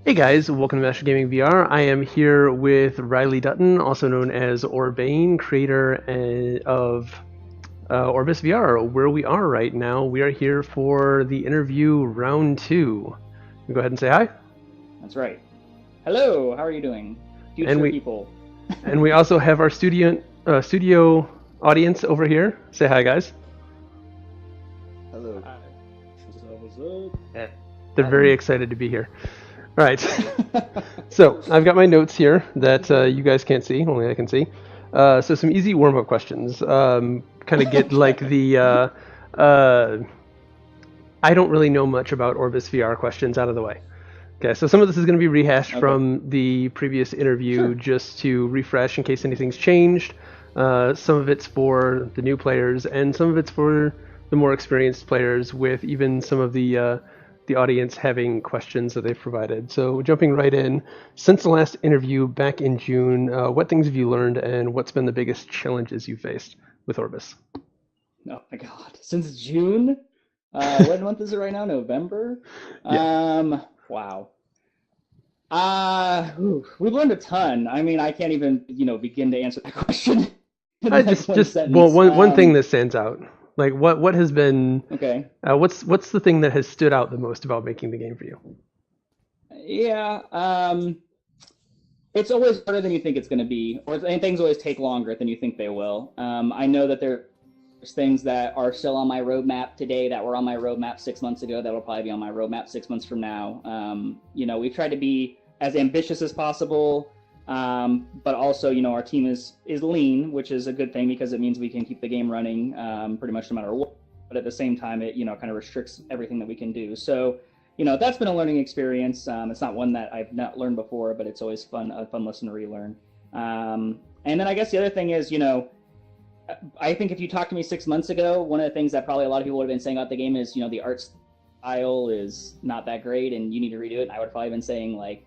Hey guys, welcome to MasterGamingVR. I am here with Riley Dutton, also known as Urbane, creator of Orbus VR. Where we are right now, we are here for the interview round 2. Go ahead and say hi. That's right. Hello, how are you doing, And future we people? and we also have our studio audience over here. Say hi, guys. Hello. Hi. What's up? Yeah, they're very excited to be here. All right. So I've got my notes here that you guys can't see, only I can see. So some easy warm-up questions. Kind of get like the I don't really know much about Orbus VR questions out of the way. Okay, so some of this is going to be rehashed from the previous interview, just to refresh in case anything's changed. Some of it's for the new players, and some of it's for the more experienced players, with even some of the audience having questions that they've provided. So jumping right in, since the last interview back in June, what things have you learned, and what's been the biggest challenges you faced with Orbis? Oh my God, since June? What month is it right now? November? Yeah. Wow. We've learned a ton. I mean, I can't even, begin to answer that question in I like one just sentence. well, one thing that stands out. Like what has been Okay. what's the thing that has stood out the most about making the game for you? Yeah, it's always harder than you think it's going to be, and things always take longer than you think they will. I know that there's things that are still on my roadmap today that were on my roadmap 6 months ago that will probably be on my roadmap 6 months from now. We've tried to be as ambitious as possible, but also, our team is lean, which is a good thing because it means we can keep the game running pretty much no matter what. But at the same time, it kind of restricts everything that we can do. So, that's been a learning experience. It's not one that I've not learned before, but it's always a fun lesson to relearn. And then I guess the other thing is, I think if you talked to me 6 months ago, one of the things that probably a lot of people would have been saying about the game is, the art style is not that great and you need to redo it. And I would have probably been saying like,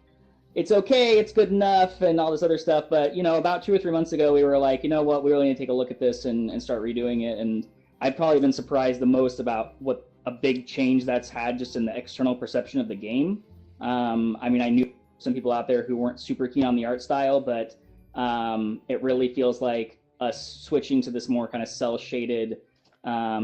it's okay, it's good enough, and all this other stuff. But, about 2 or 3 months ago, we were like, you know what, we really need to take a look at this and start redoing it. And I've probably been surprised the most about what a big change that's had just in the external perception of the game. I mean, I knew some people out there who weren't super keen on the art style, but it really feels like us switching to this more kind of cel-shaded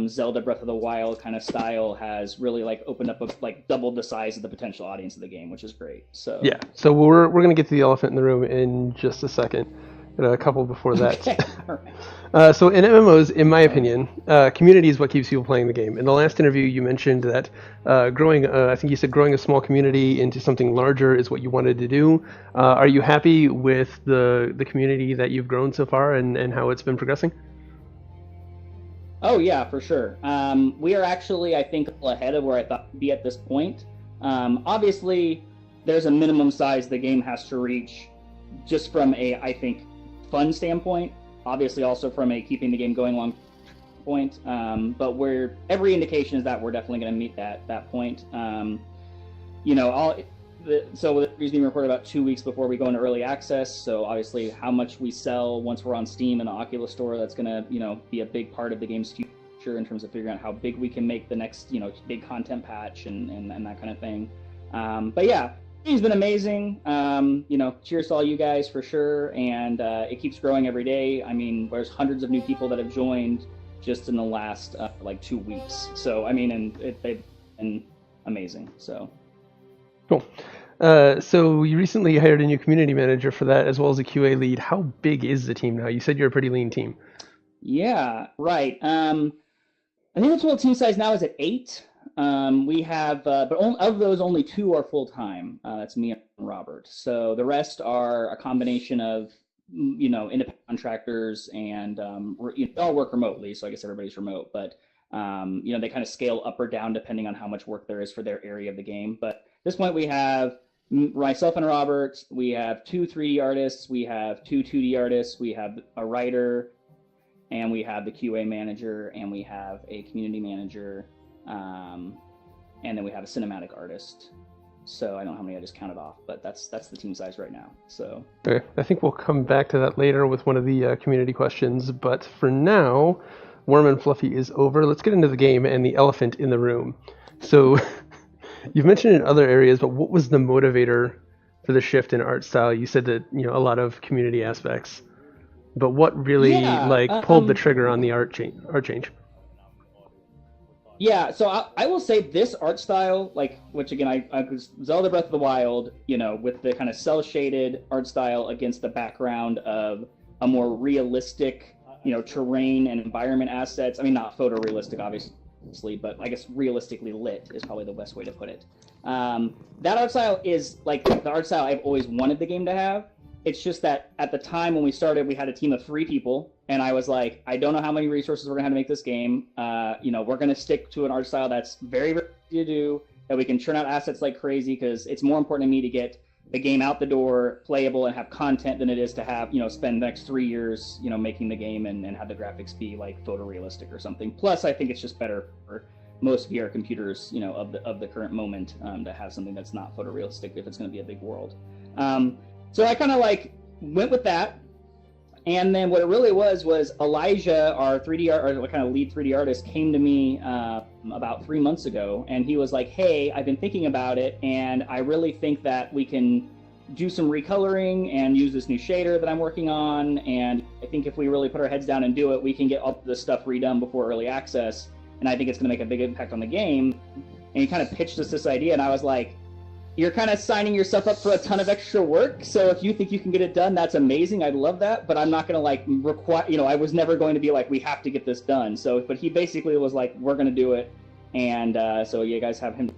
Zelda Breath of the Wild kind of style has really opened up doubled the size of the potential audience of the game, which is great. So Yeah. So we're gonna get to the elephant in the room in just a second. A couple before that. Okay. So in MMOs, in my opinion, community is what keeps people playing the game. In the last interview, you mentioned that I think you said growing a small community into something larger is what you wanted to do. Are you happy with the community that you've grown so far and how it's been progressing? Oh yeah, for sure. We are actually, I think, ahead of where I thought we'd be at this point. Obviously, there's a minimum size the game has to reach, just from I think, fun standpoint. Obviously, also from a keeping the game going long point. But every indication is that we're definitely going to meet that point. So the reason we reported about 2 weeks before we go into early access. So obviously, how much we sell once we're on Steam and the Oculus Store, that's going to be a big part of the game's future in terms of figuring out how big we can make the next big content patch and that kind of thing. But yeah, it's been amazing. Cheers to all you guys for sure, and it keeps growing every day. I mean, there's hundreds of new people that have joined just in the last 2 weeks. So I mean, and they've been amazing. So cool. So you recently hired a new community manager for that, as well as a QA lead. How big is the team now? You said you're a pretty lean team. Yeah, right. I think the total team size now is at 8. We have, but of those, only 2 are full time. That's me and Robert. So the rest are a combination of, independent contractors, and they all work remotely. So I guess everybody's remote, but they kind of scale up or down depending on how much work there is for their area of the game. But at this point, we have myself and Robert. We have 2 3D artists. We have 2 2D artists. We have a writer, and we have the QA manager, and we have a community manager. And then we have a cinematic artist. So I don't know how many I just counted off, but that's the team size right now. So okay. I think we'll come back to that later with one of the community questions. But for now, Warm and Fluffy is over. Let's get into the game and the elephant in the room. So you've mentioned in other areas, but what was the motivator for the shift in art style? You said that, a lot of community aspects, but what really pulled the trigger on the art change? Yeah, so I will say this art style, which again, I was Zelda Breath of the Wild, with the kind of cel-shaded art style against the background of a more realistic, terrain and environment assets. I mean, not photorealistic, obviously, but I guess realistically lit is probably the best way to put it. That art style is the art style I've always wanted the game to have. It's just that at the time when we started, we had a team of 3 people, and I was like, I don't know how many resources we're gonna have to make this game. We're gonna stick to an art style that's very, very easy to do, that we can churn out assets like crazy, because it's more important to me to get the game out the door, playable, and have content than it is to have, spend the next 3 years, making the game and have the graphics be like photorealistic or something. Plus, I think it's just better for most VR computers, of the current moment, to have something that's not photorealistic if it's going to be a big world. So I kind of went with that, and then what it really was Elijah, our 3D or kind of lead 3D artist, came to me about 3 months ago, and he was like, "Hey, I've been thinking about it, and I really think that we can do some recoloring and use this new shader that I'm working on, and I think if we really put our heads down and do it, we can get all this stuff redone before early access, and I think it's going to make a big impact on the game." And he kind of pitched us this idea, and I was like, you're kind of signing yourself up for a ton of extra work. So if you think you can get it done, that's amazing. I'd love that. But I'm not going to require, I was never going to be like, we have to get this done. So, but he basically was like, we're going to do it. And so you guys have him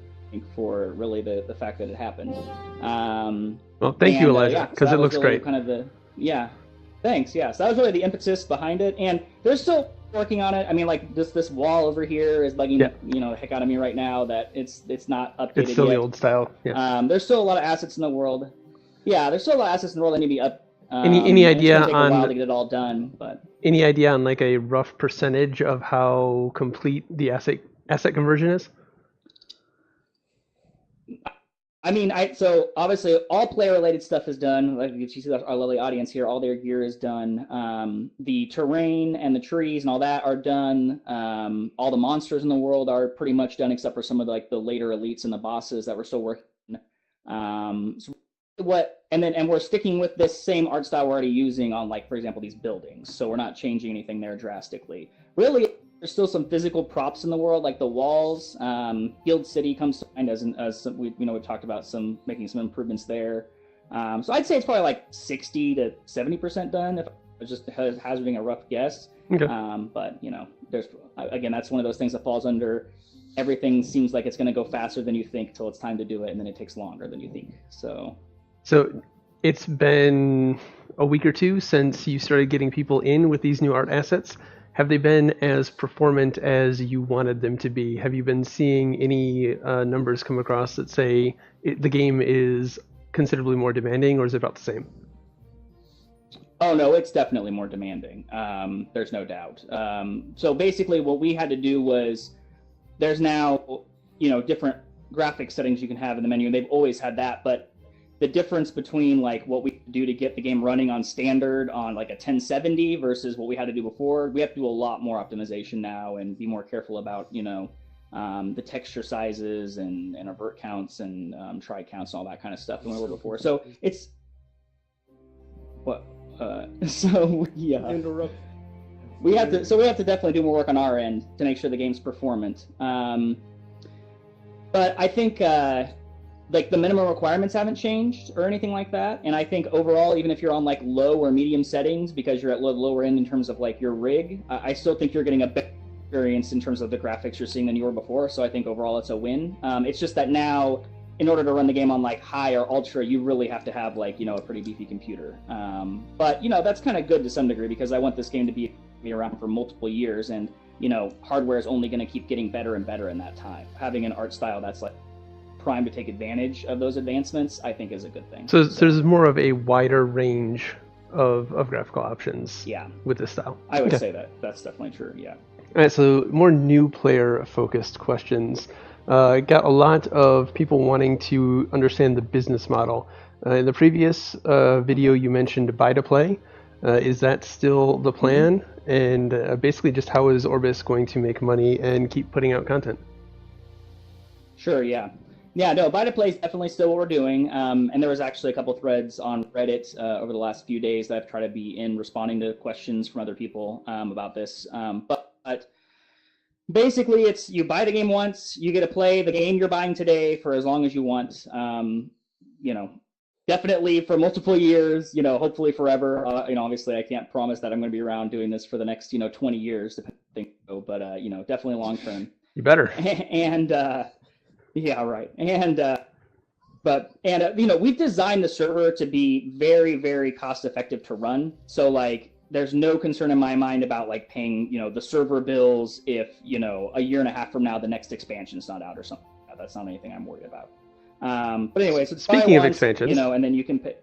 for really the fact that it happened. Well, thank you, Elijah, because it looks really great. Thanks. Yeah. So that was really the impetus behind it. And there's still working on it. I mean, this wall over here is bugging the heck out of me right now that it's not updated. It's still yet. The old style. Yeah. There's still a lot of assets in the world. Yeah, there's still a lot of assets in the world that need to be up. Any idea it's gonna take a while to get it all done, but any idea on a rough percentage of how complete the asset conversion is? I mean, so obviously all player-related stuff is done. Like you see our lovely audience here, all their gear is done. The terrain and the trees and all that are done. All the monsters in the world are pretty much done, except for some of the later elites and the bosses that we're still working on. And we're sticking with this same art style we're already using on, for example, these buildings. So we're not changing anything there drastically. Really, there's still some physical props in the world, like the walls. Guild City comes to mind as some, we've talked about making some improvements there. So I'd say it's probably 60 to 70% done, if I was just hazarding a rough guess. Okay. But there's again, that's one of those things that falls under everything seems like it's going to go faster than you think till it's time to do it, and then it takes longer than you think. So it's been a week or two since you started getting people in with these new art assets. Have they been as performant as you wanted them to be? Have you been seeing any numbers come across that say the game is considerably more demanding, or is it about the same? Oh, no, it's definitely more demanding. There's no doubt. So basically what we had to do was there's now, different graphics settings you can have in the menu, and they've always had that, but the difference between what we do to get the game running on standard on a 1070 versus what we had to do before, we have to do a lot more optimization now and be more careful about the texture sizes and avert counts and try counts and all that kind of stuff than we were before. So it's we have to definitely do more work on our end to make sure the game's performant. But I think the minimum requirements haven't changed or anything like that. And I think overall, even if you're on low or medium settings, because you're at lower end in terms of your rig, I still think you're getting a better experience in terms of the graphics you're seeing than you were before. So I think overall it's a win. It's just that now, in order to run the game on high or ultra, you really have to have a pretty beefy computer. But that's kind of good to some degree, because I want this game to be around for multiple years, and hardware is only going to keep getting better and better in that time. Having an art style that's primed to take advantage of those advancements, I think is a good thing. So there's more of a wider range of graphical options with this style. I would say that's definitely true, yeah. All right, so more new player focused questions. Got a lot of people wanting to understand the business model. In the previous video you mentioned buy to play. Is that still the plan? And basically just how is Orbus going to make money and keep putting out content? Sure, yeah. Yeah, no, buy to play is definitely still what we're doing. And there was actually a couple threads on Reddit over the last few days that I've tried to be in responding to questions from other people about this. But basically, it's you buy the game once, you get to play the game you're buying today for as long as you want. You know, definitely for multiple years. You know, hopefully forever. You know, obviously, I can't promise that I'm going to be around doing this for the next 20 years, depending. But you know, definitely long term. You better. And yeah, right. And you know, we've designed the server to be very, very cost effective to run. So like, there's no concern in my mind about like paying, the server bills if, a year and a half from now, the next expansion's not out or something. That's not anything I'm worried about. But anyway, so speaking of expansions, and then you can pay.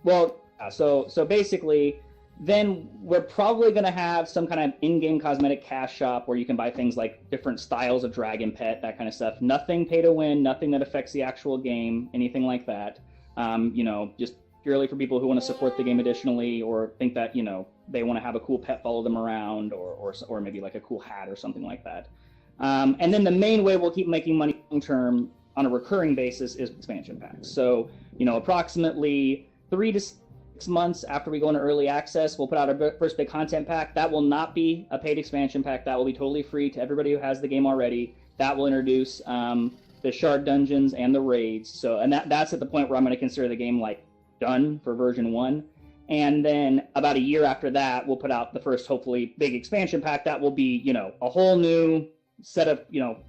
Well, so basically, then we're probably going to have some kind of in-game cosmetic cash shop where you can buy things like different styles of dragon pet, that kind of stuff. Nothing pay to win, nothing that affects the actual game, anything like that. Just purely for people who want to support the game additionally, or think that, they want to have a cool pet follow them around, or maybe like a cool hat or something like that. And then the main way we'll keep making money long-term on a recurring basis is expansion packs. So, approximately 3 to 6 months after we go into early access, we'll put out our first big content pack. That will not be a paid expansion pack. That will be totally free to everybody who has the game already. That will introduce the shard dungeons and the raids. So, and that's at the point where I'm going to consider the game like done for version 1. And then about a year after that, we'll put out the first, hopefully, big expansion pack. That will be, a whole new set of,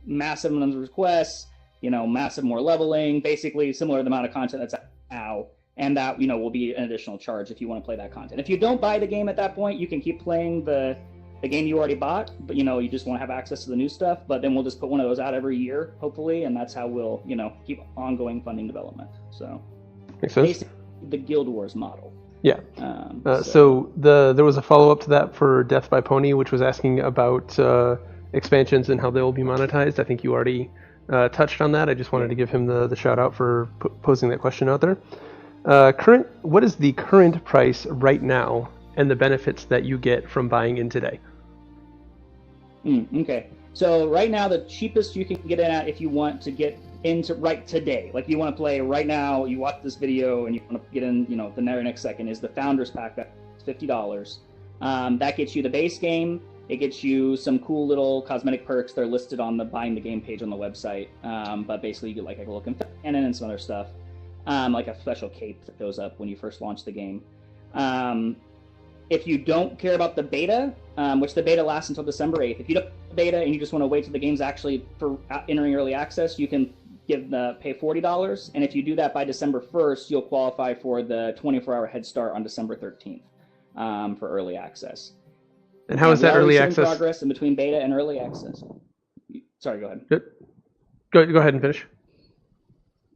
massive numbers of requests, massive more leveling, basically similar to the amount of content that's out now. And that, will be an additional charge if you want to play that content. If you don't buy the game at that point, you can keep playing the game you already bought, but, you just want to have access to the new stuff. But then we'll just put one of those out every year, hopefully, and that's how we'll, keep ongoing funding development. So, makes sense. Basically, the Guild Wars model. Yeah. So there was a follow-up to that for Death by Pony, which was asking about expansions and how they will be monetized. I think you already touched on that. I just wanted to give him the shout-out for posing that question out there. What is the current price right now and the benefits that you get from buying in today? Okay. So right now, the cheapest you can get in at if you want to get into right today, like you want to play right now, you watch this video and you want to get in, the very next second, is the Founders Pack. That's $50. That gets you the base game. It gets you some cool little cosmetic perks. They're listed on the buying the game page on the website. But basically, you get like a little cannon and some other stuff. Like a special cape that goes up when you first launch the game. If you don't care about the beta, which the beta lasts until December 8th, if you don't have the beta and you just want to wait till the game's actually for entering early access, you can pay $40. And if you do that by December 1st, you'll qualify for the 24-hour head start on December 13th for early access. And how is that early access? Progress in between beta and early access. Sorry, go ahead. Good. Go ahead and finish.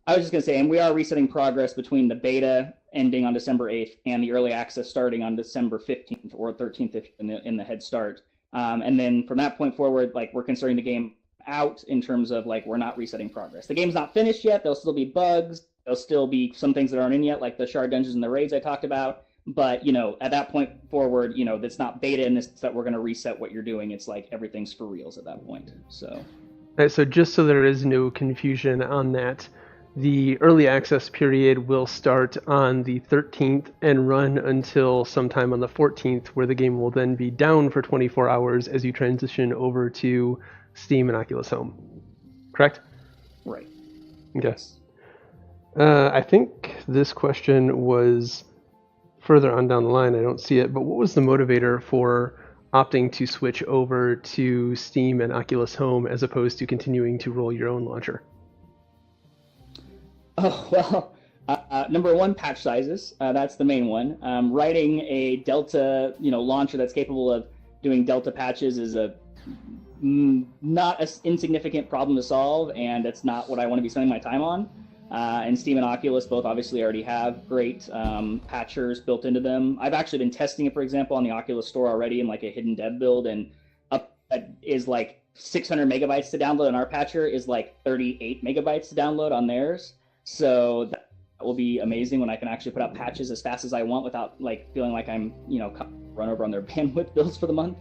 I was just going to say, and we are resetting progress between the beta ending on December 8th and the early access starting on December 15th or 13th in the head start. And then from that point forward, like, we're considering the game out in terms of, like, we're not resetting progress. The game's not finished yet. There'll still be bugs. There'll still be some things that aren't in yet, like the shard dungeons and the raids I talked about. But, at that point forward, that's not beta in this, that we're going to reset what you're doing. It's like everything's for reals at that point. So. All right, so just so there is no confusion on that, the early access period will start on the 13th and run until sometime on the 14th, where the game will then be down for 24 hours as you transition over to Steam and Oculus Home. Correct? Right. Okay. Yes. I think this question was further on down the line. I don't see it, but what was the motivator for opting to switch over to Steam and Oculus Home as opposed to continuing to roll your own launcher? Oh, well, number one, patch sizes. That's the main one. Writing a Delta, launcher that's capable of doing Delta patches is a not an insignificant problem to solve, and it's not what I want to be spending my time on. And Steam and Oculus both obviously already have great patchers built into them. I've actually been testing it, for example, on the Oculus Store already in like a hidden dev build, and up is like 600 megabytes to download, and our patcher is like 38 megabytes to download on theirs. So that will be amazing when I can actually put out patches as fast as I want without like feeling like I'm, run over on their bandwidth bills for the month.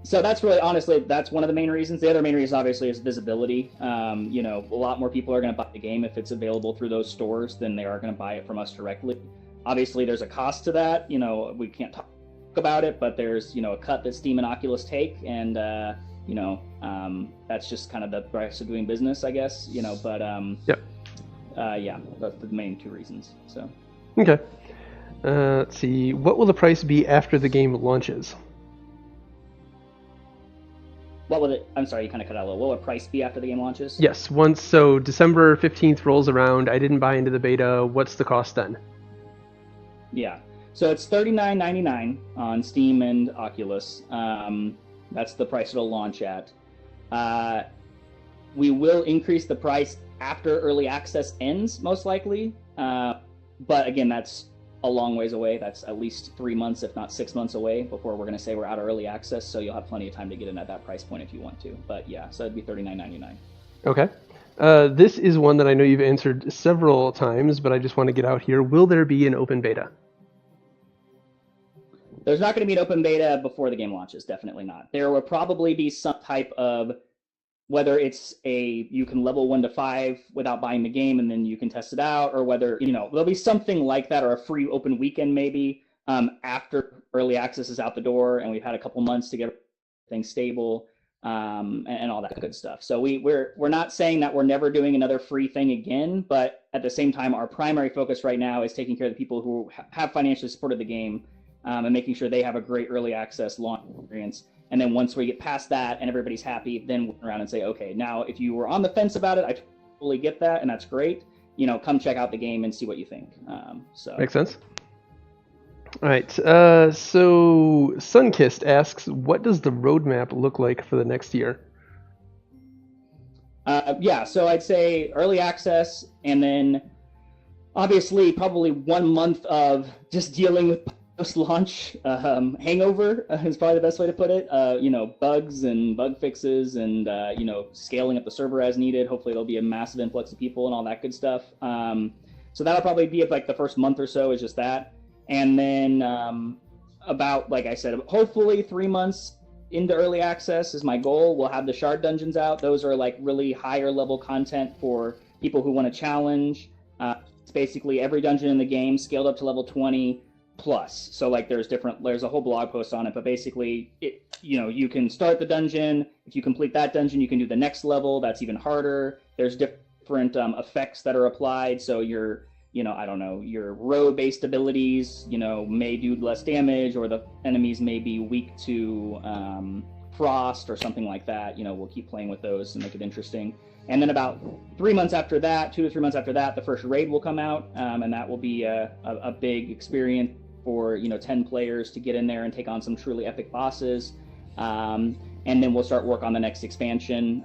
So that's really, honestly, that's one of the main reasons. The other main reason, obviously, is visibility. You know, a lot more people are going to buy the game if it's available through those stores than they are going to buy it from us directly. Obviously, there's a cost to that. You know, we can't talk about it, but there's, you know, a cut that Steam and Oculus take, and you know, that's just kind of the price of doing business, I guess. You know, but yeah, that's the main two reasons. So okay, let's see. What will the price be after the game launches? what will it? I'm sorry, you kind of cut out a little. What will the price be after the game launches? Yes, once so December 15th rolls around, I didn't buy into the beta. What's the cost then? Yeah, so it's $39.99 on Steam and Oculus. That's the price it'll launch at. We will increase the price after early access ends, most likely. But again, that's a long ways away. That's at least 3 months, if not 6 months away before we're going to say we're out of early access. So you'll have plenty of time to get in at that price point if you want to. But yeah, so it'd be $39.99. Okay. This is one that I know you've answered several times, but I just want to get out here. Will there be an open beta? There's not going to be an open beta before the game launches. Definitely not. There will probably be some type of, whether it's you can level 1 to 5 without buying the game and then you can test it out, or whether, you know, there'll be something like that, or a free open weekend maybe after early access is out the door and we've had a couple months to get things stable and all that good stuff. So we're not saying that we're never doing another free thing again, but at the same time, our primary focus right now is taking care of the people who have financially supported the game and making sure they have a great early access launch experience. And then once we get past that and everybody's happy, then we'll turn around and say, okay, now if you were on the fence about it, I totally get that, and that's great. You know, come check out the game and see what you think. So makes sense. All right. So Sunkist asks, what does the roadmap look like for the next year? Yeah, so I'd say early access, and then obviously probably 1 month of just dealing with post-launch hangover is probably the best way to put it. You know, bugs and bug fixes, and you know, scaling up the server as needed. Hopefully there'll be a massive influx of people and all that good stuff. So that'll probably be like the first month or so is just that. And then about, like I said, hopefully 3 months into early access is my goal. We'll have the shard dungeons out. Those are like really higher level content for people who want to challenge. It's basically every dungeon in the game scaled up to level 20 plus. So like there's a whole blog post on it, but basically you know, you can start the dungeon. If you complete that dungeon, you can do the next level. That's even harder. There's different effects that are applied. So your, you know, I don't know, your row-based abilities, you know, may do less damage, or the enemies may be weak to frost or something like that. You know, we'll keep playing with those and make it interesting. And then about 3 months after that, 2 to 3 months after that, the first raid will come out, and that will be a big experience for, you know, 10 players to get in there and take on some truly epic bosses. And then we'll start work on the next expansion,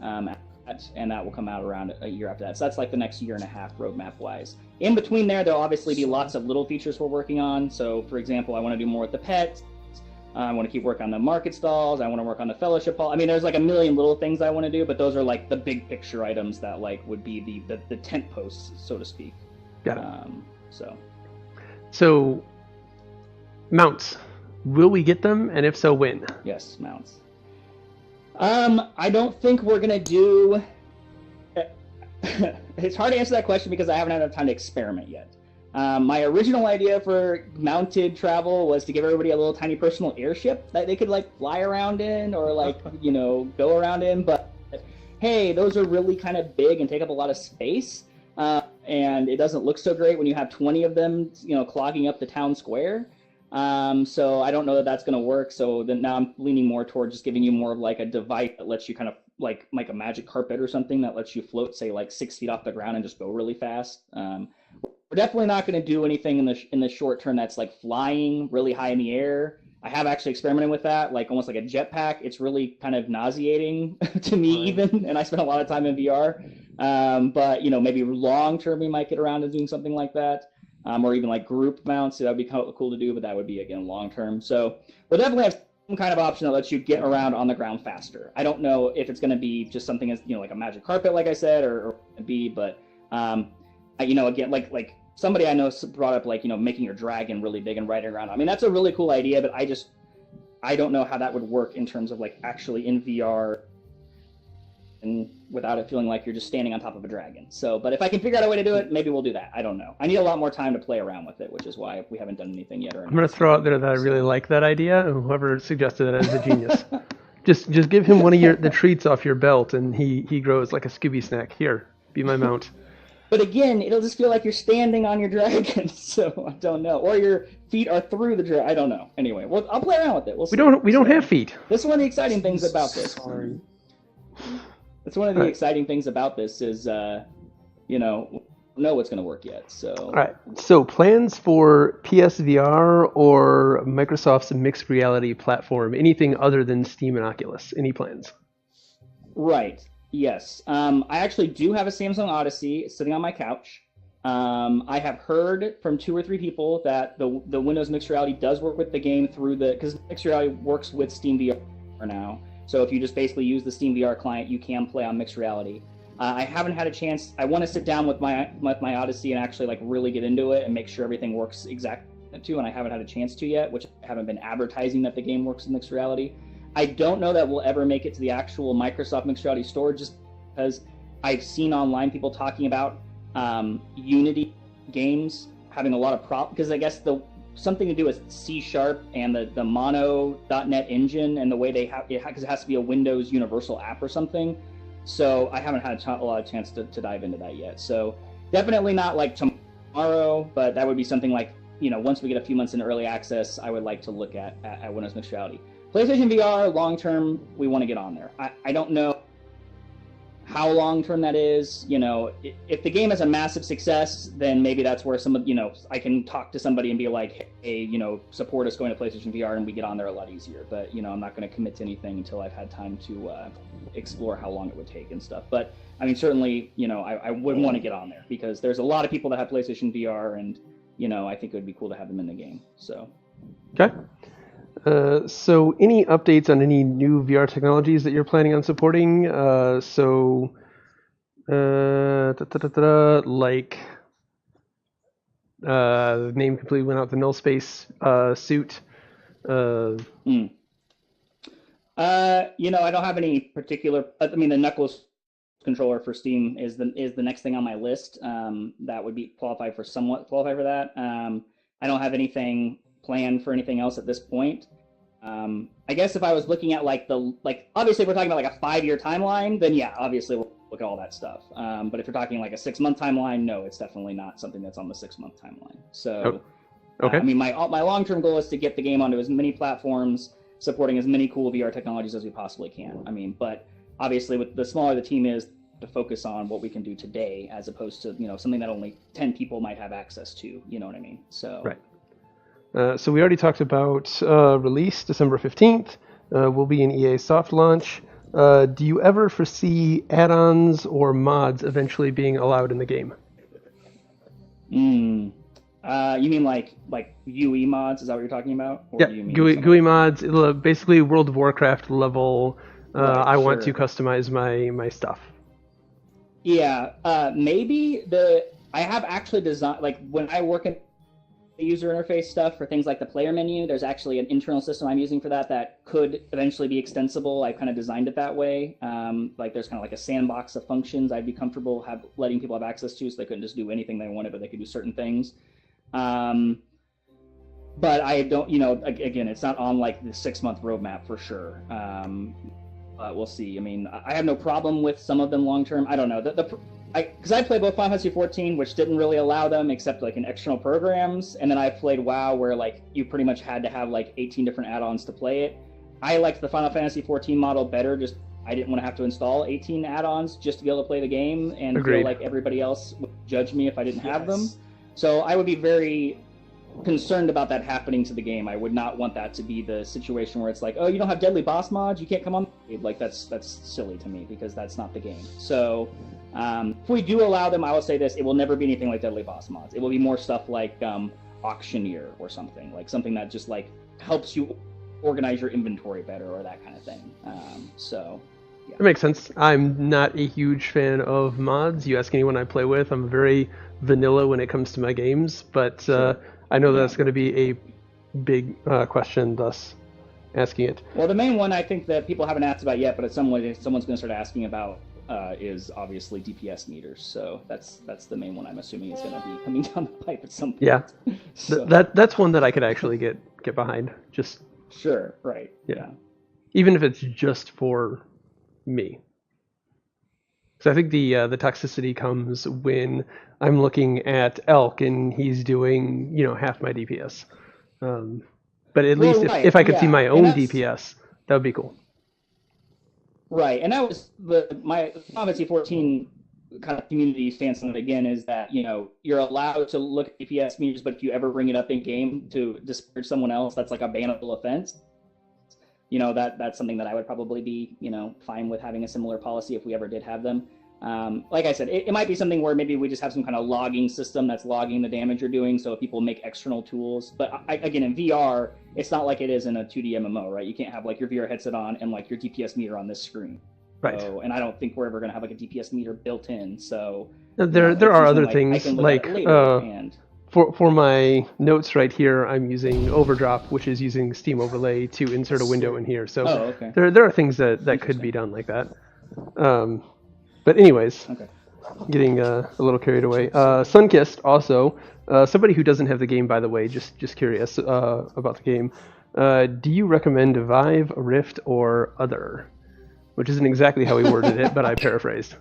and that will come out around a year after that. So that's like the next year and a half roadmap wise. In between there'll obviously be lots of little features we're working on. So for example, I want to do more with the pets. I want to keep working on the market stalls. I want to work on the fellowship hall. I mean, there's like a million little things I want to do, but those are like the big picture items that like would be the tent posts, so to speak. Got it. So mounts. Will we get them? And if so, when? Yes, mounts. I don't think we're going to do... It's hard to answer that question because I haven't had enough time to experiment yet. My original idea for mounted travel was to give everybody a little tiny personal airship that they could like fly around in, or like, you know, go around in. But hey, those are really kind of big and take up a lot of space. And it doesn't look so great when you have 20 of them, you know, clogging up the town square. So I don't know that that's going to work. So then now I'm leaning more toward just giving you more of like a device that lets you kind of like a magic carpet or something that lets you float, say like 6 feet off the ground and just go really fast. We're definitely not going to do anything in the short term that's like flying really high in the air. I have actually experimented with that, like almost like a jetpack. It's really kind of nauseating to me even, and I spent a lot of time in VR. But you know, maybe long term we might get around to doing something like that. Or even like group mounts. So that would be cool to do, but that would be, again, long term. So we'll definitely have some kind of option that lets you get around on the ground faster. I don't know if it's going to be just something as, you know, like a magic carpet, like I said, or be, but you know, again, like somebody I know brought up, like, you know, making your dragon really big and riding around. I mean, that's a really cool idea, but I don't know how that would work in terms of like actually in VR and without it feeling like you're just standing on top of a dragon. So, but if I can figure out a way to do it, maybe we'll do that. I don't know. I need a lot more time to play around with it, which is why we haven't done anything yet. I'm going to throw out there that I really like that idea. Whoever suggested it is a genius. just give him one of the treats off your belt, and he grows like a Scooby snack. Here, be my mount. But again, it'll just feel like you're standing on your dragon, so I don't know. Or your feet are through the dragon. I don't know. Anyway, well, I'll play around with it. We'll see. We don't have feet. That's one of the exciting things about this. Sorry. That's one of the exciting things about this is, we don't know what's going to work yet. So. All right. So plans for PSVR or Microsoft's mixed reality platform? Anything other than Steam and Oculus? Any plans? Right. Yes. I actually do have a Samsung Odyssey sitting on my couch. I have heard from 2 or 3 people that the Windows mixed reality does work with the game because mixed reality works with Steam VR now. So if you just basically use the Steam VR client, you can play on mixed reality. I haven't had a chance. I want to sit down with my Odyssey and actually like really get into it and make sure everything works exactly to, and I haven't had a chance to yet, which I haven't been advertising that the game works in mixed reality. I don't know that we'll ever make it to the actual Microsoft mixed reality store, just because I've seen online people talking about Unity games having a lot of problems, because I guess something to do with C# and the Mono.NET engine and the way they have it, because it has to be a Windows Universal app or something. So I haven't had a lot of chance to dive into that yet. So definitely not like tomorrow, but that would be something like, once we get a few months into early access, I would like to look at Windows mixed reality. PlayStation VR, long term, we want to get on there. I don't know how long term that is. If the game is a massive success, then maybe that's where I can talk to somebody and be like, hey, support us going to PlayStation VR, and we get on there a lot easier. But I'm not going to commit to anything until I've had time to explore how long it would take and stuff. But I mean, certainly, I would want to get on there because there's a lot of people that have PlayStation VR, and I think it would be cool to have them in the game. So. Okay. So any updates on any new VR technologies that you're planning on supporting? Like the name completely went out, the null space suit. I don't have any particular. I mean, the Knuckles controller for Steam is the next thing on my list. That would be qualify for that. I don't have anything planned for anything else at this point. I guess if I was looking at obviously if we're talking about like a 5-year timeline, then yeah, obviously we'll look at all that stuff. But if you're talking like a 6-month timeline, no, it's definitely not something that's on the 6-month timeline. So, okay. I mean, my long-term goal is to get the game onto as many platforms, supporting as many cool VR technologies as we possibly can. I mean, but obviously with the smaller the team is, to focus on what we can do today, as opposed to something that only 10 people might have access to. You know what I mean? So. Right. So we already talked about release December 15th. Will be an EA soft launch. Do you ever foresee add-ons or mods eventually being allowed in the game? You mean like UE mods? Is that what you're talking about? Or yeah, do you mean GUI mods. Basically, World of Warcraft level. Right, I want sure. to customize my stuff. Yeah, maybe I have actually designed, like when I work in the user interface stuff for things like the player menu, there's actually an internal system I'm using for that could eventually be extensible. I've kind of designed it that way. Like there's kind of like a sandbox of functions I'd be comfortable letting people have access to, so they couldn't just do anything they wanted, but they could do certain things. But I don't, again, it's not on like the 6-month roadmap for sure. We'll see. I mean, I have no problem with some of them long term. I don't know. Because I played both Final Fantasy 14, which didn't really allow them except like in external programs, and then I played WoW, where like you pretty much had to have like 18 different add-ons to play it. I liked the Final Fantasy 14 model better. Just I didn't want to have to install 18 add-ons just to be able to play the game, and Agreed. feel like everybody else would judge me if I didn't have them. So I would be very concerned about that happening to the game. I would not want that to be the situation where it's like, oh, you don't have deadly boss mods, you can't come on. Like that's silly to me, because that's not the game. So if we do allow them, I will say this: it will never be anything like deadly boss mods. It will be more stuff like auctioneer or something that just like helps you organize your inventory better, or that kind of thing. So yeah. That makes sense. I'm not a huge fan of mods. You ask anyone I play with, I'm very vanilla when it comes to my games, but sure. I know that's going to be a big question, thus asking it. Well, the main one I think that people haven't asked about yet, but at some way someone's going to start asking about is obviously DPS meters. So that's the main one I'm assuming is going to be coming down the pipe at some point. Yeah, So, that's one that I could actually get behind. Just sure, right. yeah, even if it's just for me. So I think the toxicity comes when I'm looking at Elk and he's doing half my DPS. But at least if I could see my own DPS, that would be cool. Right, and that was my Combat 14 kind of community stance on it again is that you're allowed to look at DPS meters, but if you ever bring it up in game to disparage someone else, that's like a bannable offense. That's something that I would probably be fine with having a similar policy if we ever did have them. Like I said, it might be something where maybe we just have some kind of logging system that's logging the damage you're doing, so if people make external tools. But again, in VR, it's not like it is in a 2D MMO, right? You can't have like your VR headset on and like your DPS meter on this screen. Right. So, and I don't think we're ever going to have like a DPS meter built in. So there are other things like for my notes right here, I'm using Overdrop, which is using Steam Overlay to insert a window in here. So there are things that could be done like that. But anyways, getting a little carried away. Sunkissed also, somebody who doesn't have the game, by the way, just curious about the game. Do you recommend Vive, Rift, or Other? Which isn't exactly how he worded it, but I paraphrased.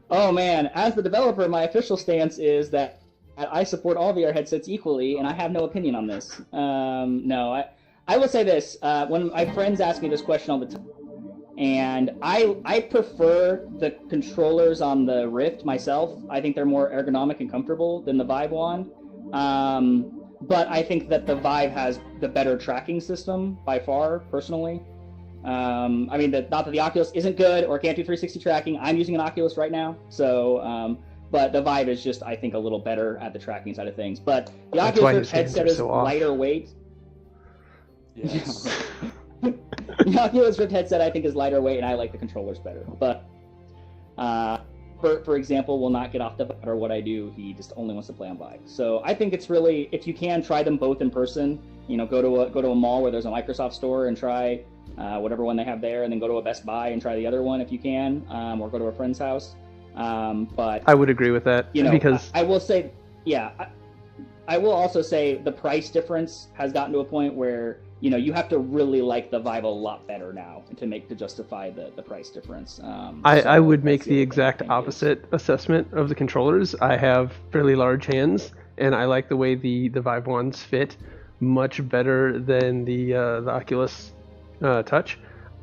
Oh man, as the developer, my official stance is that I support all VR headsets equally, and I have no opinion on this. No, I will say this. When my friends ask me this question all the time, and I prefer the controllers on the Rift myself. I think they're more ergonomic and comfortable than the Vive wand. But I think that the Vive has the better tracking system by far, personally. I mean, not that the Oculus isn't good or can't do 360 tracking. I'm using an Oculus right now, so but the Vive is just, I think, a little better at the tracking side of things. But the Oculus headset is lighter weight. Yes. The Oculus Rift headset, I think, is lighter weight, and I like the controllers better. But for example, will not get off the Vive or what I do. He just only wants to play on Vive. So I think it's really, if you can, try them both in person. Go to a mall where there's a Microsoft store and try whatever one they have there, and then go to a Best Buy and try the other one if you can, or go to a friend's house. But I would agree with that, because I will say, I will also say the price difference has gotten to a point where you have to really like the Vive a lot better now to justify the price difference. I would make the exact opposite assessment of the controllers. I have fairly large hands, and I like the way the Vive wands fit much better than the Oculus Touch.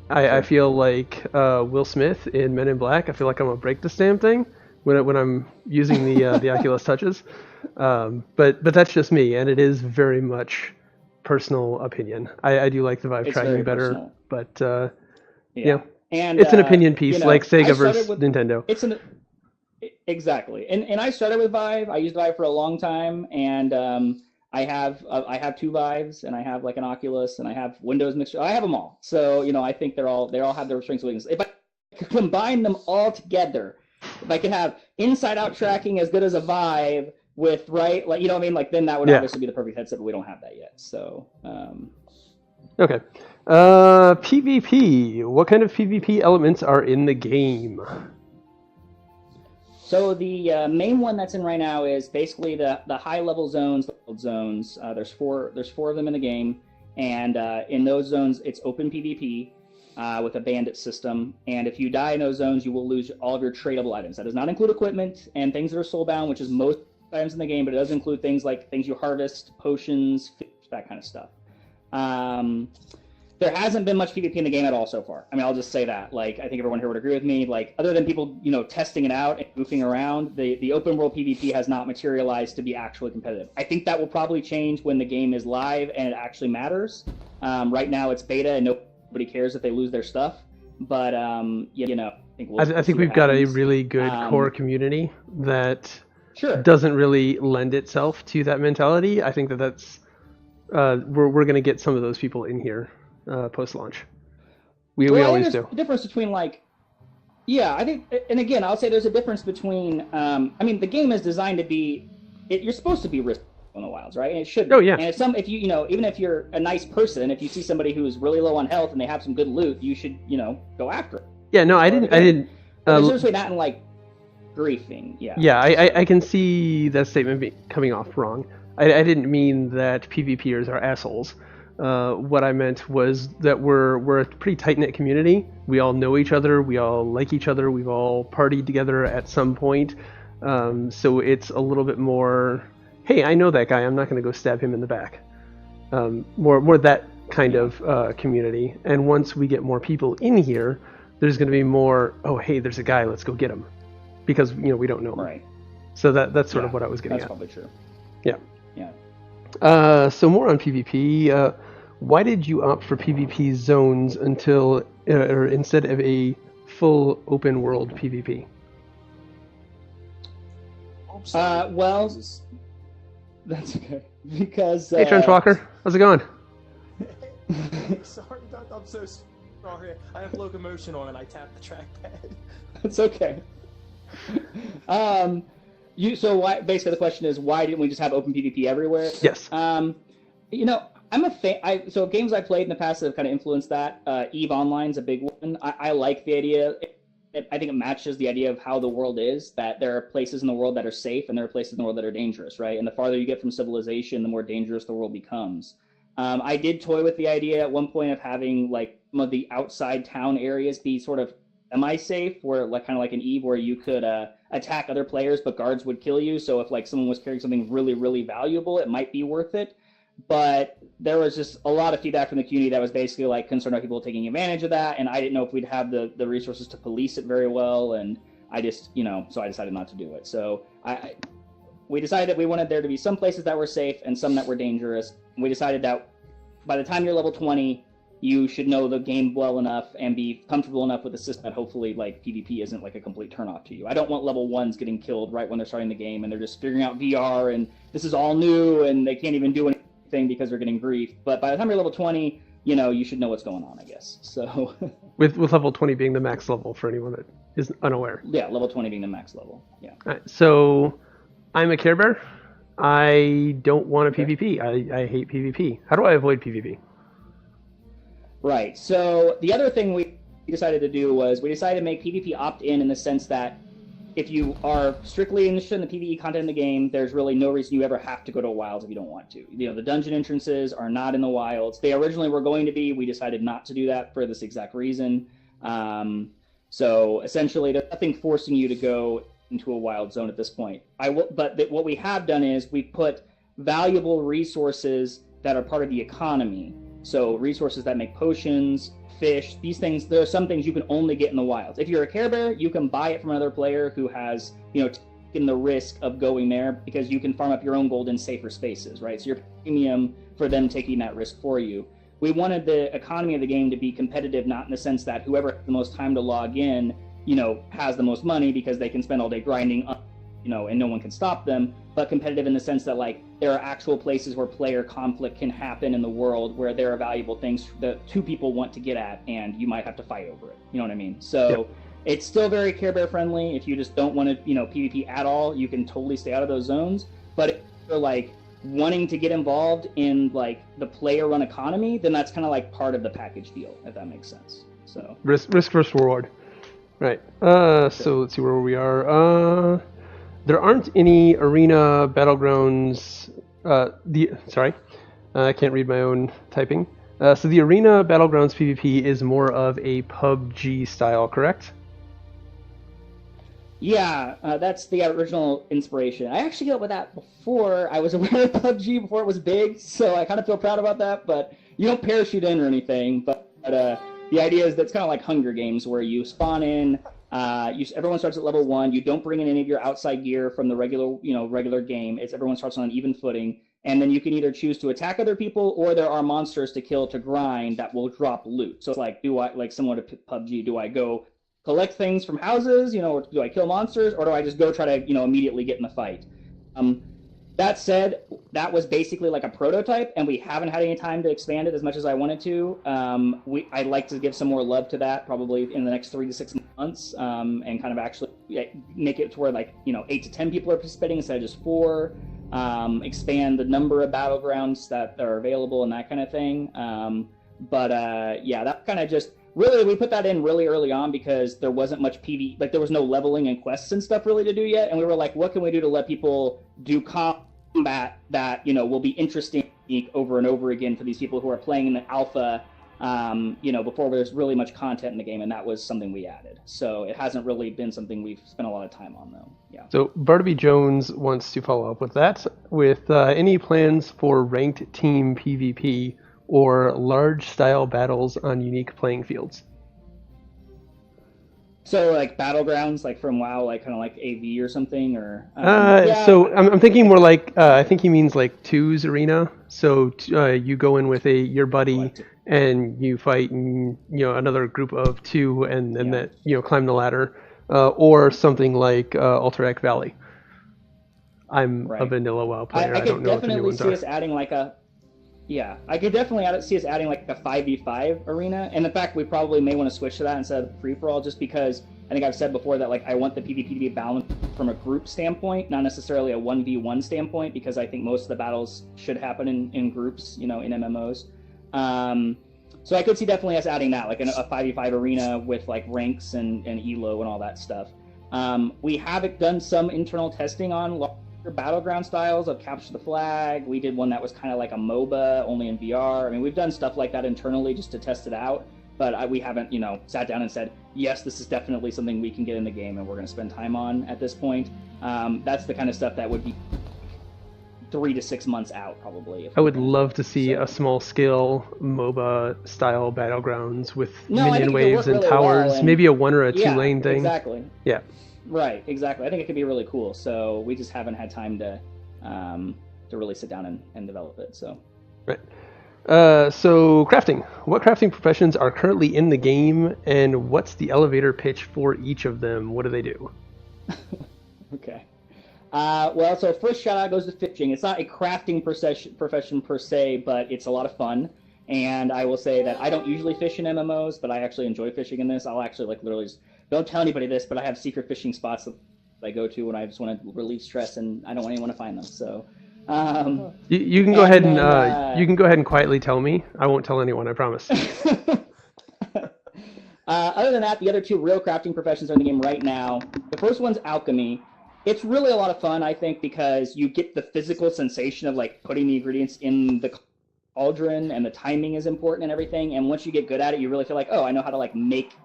I feel like Will Smith in Men in Black. I feel like I'm gonna break this damn thing when I'm using the Oculus Touches. But that's just me, and it is very much personal opinion. I do like the Vive tracking better, personal. But and it's an opinion piece, like Sega versus Nintendo. Exactly, and I started with Vive. I used Vive for a long time, and I have two Vives, and I have like an Oculus, and I have Windows mixture. I have them all. So I think they all have their strengths and weaknesses. If I could combine them all together, if I could have inside-out tracking as good as a Vive with then that would obviously be the perfect headset, but we don't have that yet. So okay. PvP. What kind of PvP elements are in the game? So the main one that's in right now is basically the high-level zones, the world zones. There's four of them in the game, and in those zones, it's open PvP with a bandit system. And if you die in those zones, you will lose all of your tradable items. That does not include equipment and things that are soulbound, which is most items in the game, but it does include things like things you harvest, potions, fish, that kind of stuff. There hasn't been much PvP in the game at all so far. I mean, I'll just say that. Like, I think everyone here would agree with me. Like, other than people, testing it out and goofing around, the open world PvP has not materialized to be actually competitive. I think that will probably change when the game is live and it actually matters. Right now, it's beta and nobody cares if they lose their stuff. But I think we've got a really good core community that doesn't really lend itself to that mentality. I think that's we're going to get some of those people in here. Post-launch. We always do. The difference between I think, and again, I'll say there's a difference between, the game is designed to be, you're supposed to be risk in the wilds, right? And it should be. Oh, yeah. And if you know, even if you're a nice person, if you see somebody who's really low on health and they have some good loot, you should, go after it. Yeah, no, I didn't. There's certainly not in like griefing. Yeah. Yeah, I can see that statement coming off wrong. I didn't mean that PvPers are assholes. What I meant was that we're a pretty tight-knit community. We all know each other. We all like each other. We've all partied together at some point. So it's a little bit more, hey, I know that guy. I'm not going to go stab him in the back. More that kind of community. And once we get more people in here, there's going to be more, oh, hey, there's a guy. Let's go get him. Because, we don't know him. Right. So that's sort of what I was getting at. That's probably true. Yeah. Yeah. So more on PvP. Why did you opt for PvP zones or instead of a full open world PvP? Well, that's okay. Because hey, Trenchwalker, how's it going? Sorry, I'm so sorry. I have locomotion on and I tapped the trackpad. It's okay. So why? Basically, the question is, why didn't we just have open PvP everywhere? Yes. I'm a fan. So games I played in the past that have kind of influenced that. EVE Online's a big one. I like the idea. I think it matches the idea of how the world is, that there are places in the world that are safe and there are places in the world that are dangerous, right? And the farther you get from civilization, the more dangerous the world becomes. I did toy with the idea at one point of having like some of the outside town areas be sort of semi-safe, where like kind of like an EVE where you could attack other players, but guards would kill you. So if like someone was carrying something really, really valuable, it might be worth it. But there was just a lot of feedback from the community that was basically like concerned about people taking advantage of that, and I didn't know if we'd have the resources to police it very well, and I just, so I decided not to do it. So we decided that we wanted there to be some places that were safe and some that were dangerous. We decided that by the time you're level 20, you should know the game well enough and be comfortable enough with the system that hopefully like PvP isn't like a complete turnoff to you. I don't want level 1s getting killed right when they're starting the game and they're just figuring out VR and this is all new and they can't even do anything because they're getting grief. But by the time you're level 20, you should know what's going on, I guess. So with level 20 being the max level for anyone that is unaware. Yeah, level 20 being the max level. Yeah. All right, so I'm a Care Bear. I don't want a PvP. I hate PvP. How do I avoid PvP? Right. So the other thing we decided to do was we decided to make PvP opt-in the sense that if you are strictly interested in the PvE content in the game, there's really no reason you ever have to go to a wilds if you don't want to. The dungeon entrances are not in the wilds. They originally were going to be. We decided not to do that for this exact reason. So essentially, there's nothing forcing you to go into a wild zone at this point. But what we have done is we put valuable resources that are part of the economy. So resources that make potions, fish, these things, there are some things you can only get in the wilds. If you're a Care Bear, you can buy it from another player who has, taken the risk of going there because you can farm up your own gold in safer spaces, right? So you're premium for them taking that risk for you. We wanted the economy of the game to be competitive, not in the sense that whoever has the most time to log in, has the most money because they can spend all day grinding, and no one can stop them, but competitive in the sense that like there are actual places where player conflict can happen in the world where there are valuable things that two people want to get at and you might have to fight over it. You know what I mean? So It's still very Care Bear friendly. If you just don't want to, PvP at all, you can totally stay out of those zones. But if you're like wanting to get involved in like the player run economy, then that's kind of like part of the package deal, if that makes sense. So risk versus reward. Right. So let's see where we are. There aren't any arena battlegrounds. I can't read my own typing. So the arena battlegrounds PvP is more of a PUBG style, correct? Yeah, that's the original inspiration. I actually got with that before I was aware of PUBG, before it was big, so I kind of feel proud about that. But you don't parachute in or anything. But the idea is that's kind of like Hunger Games, where you spawn in. Everyone starts at level 1. You don't bring in any of your outside gear from the regular game. Everyone starts on an even footing, and then you can either choose to attack other people, or there are monsters to kill to grind that will drop loot. So it's like, similar to PUBG, do I go collect things from houses, or do I kill monsters, or do I just go try to immediately get in the fight? That said, that was basically like a prototype, and we haven't had any time to expand it as much as I wanted to. I'd like to give some more love to that probably in the next 3 to 6 months, and kind of actually make it to where 8 to 10 people are participating instead of just 4. expand the number of battlegrounds that are available and that kind of thing. Yeah, that kind of just really, we put that in really early on because there wasn't much PvE, like there was no leveling and quests and stuff really to do yet. And we were like, what can we do to let people do combat that, will be interesting over and over again for these people who are playing in the alpha, before there's really much content in the game. And that was something we added. So it hasn't really been something we've spent a lot of time on though. Yeah. So Barnaby Jones wants to follow up with that, with any plans for ranked team PvP or large-style battles on unique playing fields? So, like, battlegrounds, like from WoW, like kind of like AV or something, or... So I'm thinking more like, I think he means like twos arena. So you go in with your buddy, and you fight, another group of two, and then that, climb the ladder. Or something like Alterac Valley. I'm a vanilla WoW player. I don't know what the new ones are. I could definitely see us adding like a... Yeah, I could definitely see us adding like a 5v5 arena. And in fact, we probably may want to switch to that instead of free-for-all, just because I think I've said before that like I want the PvP to be balanced from a group standpoint, not necessarily a 1v1 standpoint, because I think most of the battles should happen in groups, in MMOs. So I could see definitely us adding that, like a 5v5 arena with like ranks and elo and all that stuff. We have done some internal testing on battleground styles of Capture the Flag. We did one that was kind of like a MOBA, only in VR. I mean, we've done stuff like that internally just to test it out, but we haven't, sat down and said, yes, this is definitely something we can get in the game and we're going to spend time on at this point. That's the kind of stuff that would be 3 to 6 months out, probably. I would love to see a small-scale MOBA-style battlegrounds with minion waves and really towers, well, and maybe a 1 or a 2-lane thing. Exactly. Yeah. Right, exactly. I think it could be really cool. So we just haven't had time to really sit down and develop it. So. Right. So crafting. What crafting professions are currently in the game, and what's the elevator pitch for each of them? What do they do? Okay. Well, so first shout out goes to fishing. It's not a crafting profession per se, but it's a lot of fun. And I will say that I don't usually fish in MMOs, but I actually enjoy fishing in this. I'll actually literally just, don't tell anybody this, but I have secret fishing spots that I go to when I just want to relieve stress and I don't want anyone to find them. So you can go ahead and you can go ahead and quietly tell me. I won't tell anyone, I promise. Other than that, the other two real crafting professions are in the game right now. The first one's alchemy. It's really a lot of fun, I think, because you get the physical sensation of like putting the ingredients in the cauldron, and the timing is important and everything. And once you get good at it, you really feel like, oh, I know how to make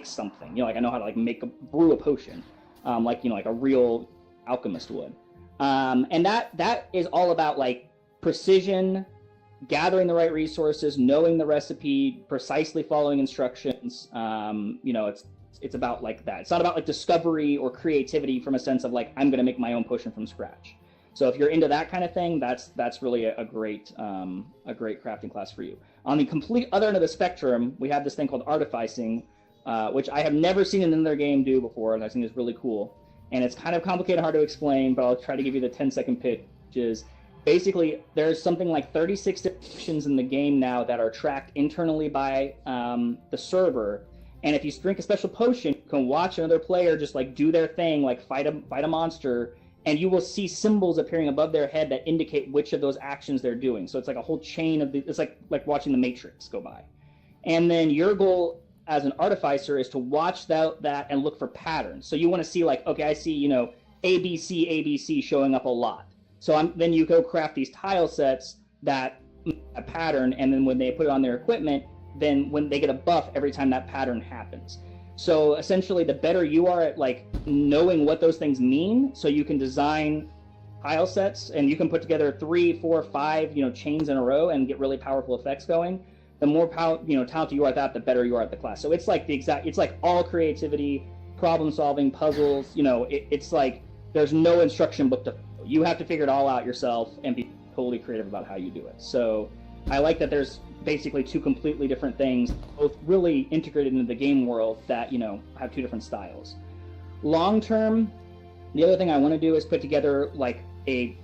something. I know how to brew a potion, like a real alchemist would. And that is all about like precision, gathering the right resources, knowing the recipe, precisely following instructions. It's about like that. It's not about like discovery or creativity from a sense of like, I'm going to make my own potion from scratch. So if you're into that kind of thing, that's really a great crafting class for you. On the complete other end of the spectrum, we have this thing called Artificing, which I have never seen in another game do before, and I think is really cool. And it's kind of complicated, hard to explain, but I'll try to give you the 10-second pitch. Is basically there's something like 36 actions in the game now that are tracked internally by the server. And if you drink a special potion, you can watch another player just like do their thing, like fight a monster, and you will see symbols appearing above their head that indicate which of those actions they're doing. So it's like a whole chain of it's like watching the Matrix go by. And then your goal as an artificer is to watch that and look for patterns. So you want to see like, okay, I see, ABC showing up a lot. So then you go craft these tile sets that a pattern, and then when they put it on their equipment, then when they get a buff every time that pattern happens. So essentially, the better you are at like knowing what those things mean, so you can design tile sets and you can put together 3, 4, 5, chains in a row and get really powerful effects going. The more talented you are at that, the better you are at the class. So it's like it's like all creativity, problem solving, puzzles. It's like there's no instruction book to. You have to figure it all out yourself and be totally creative about how you do it. So I like that there's basically two completely different things, both really integrated into the game world that, have two different styles. Long term, the other thing I want to do is put together like a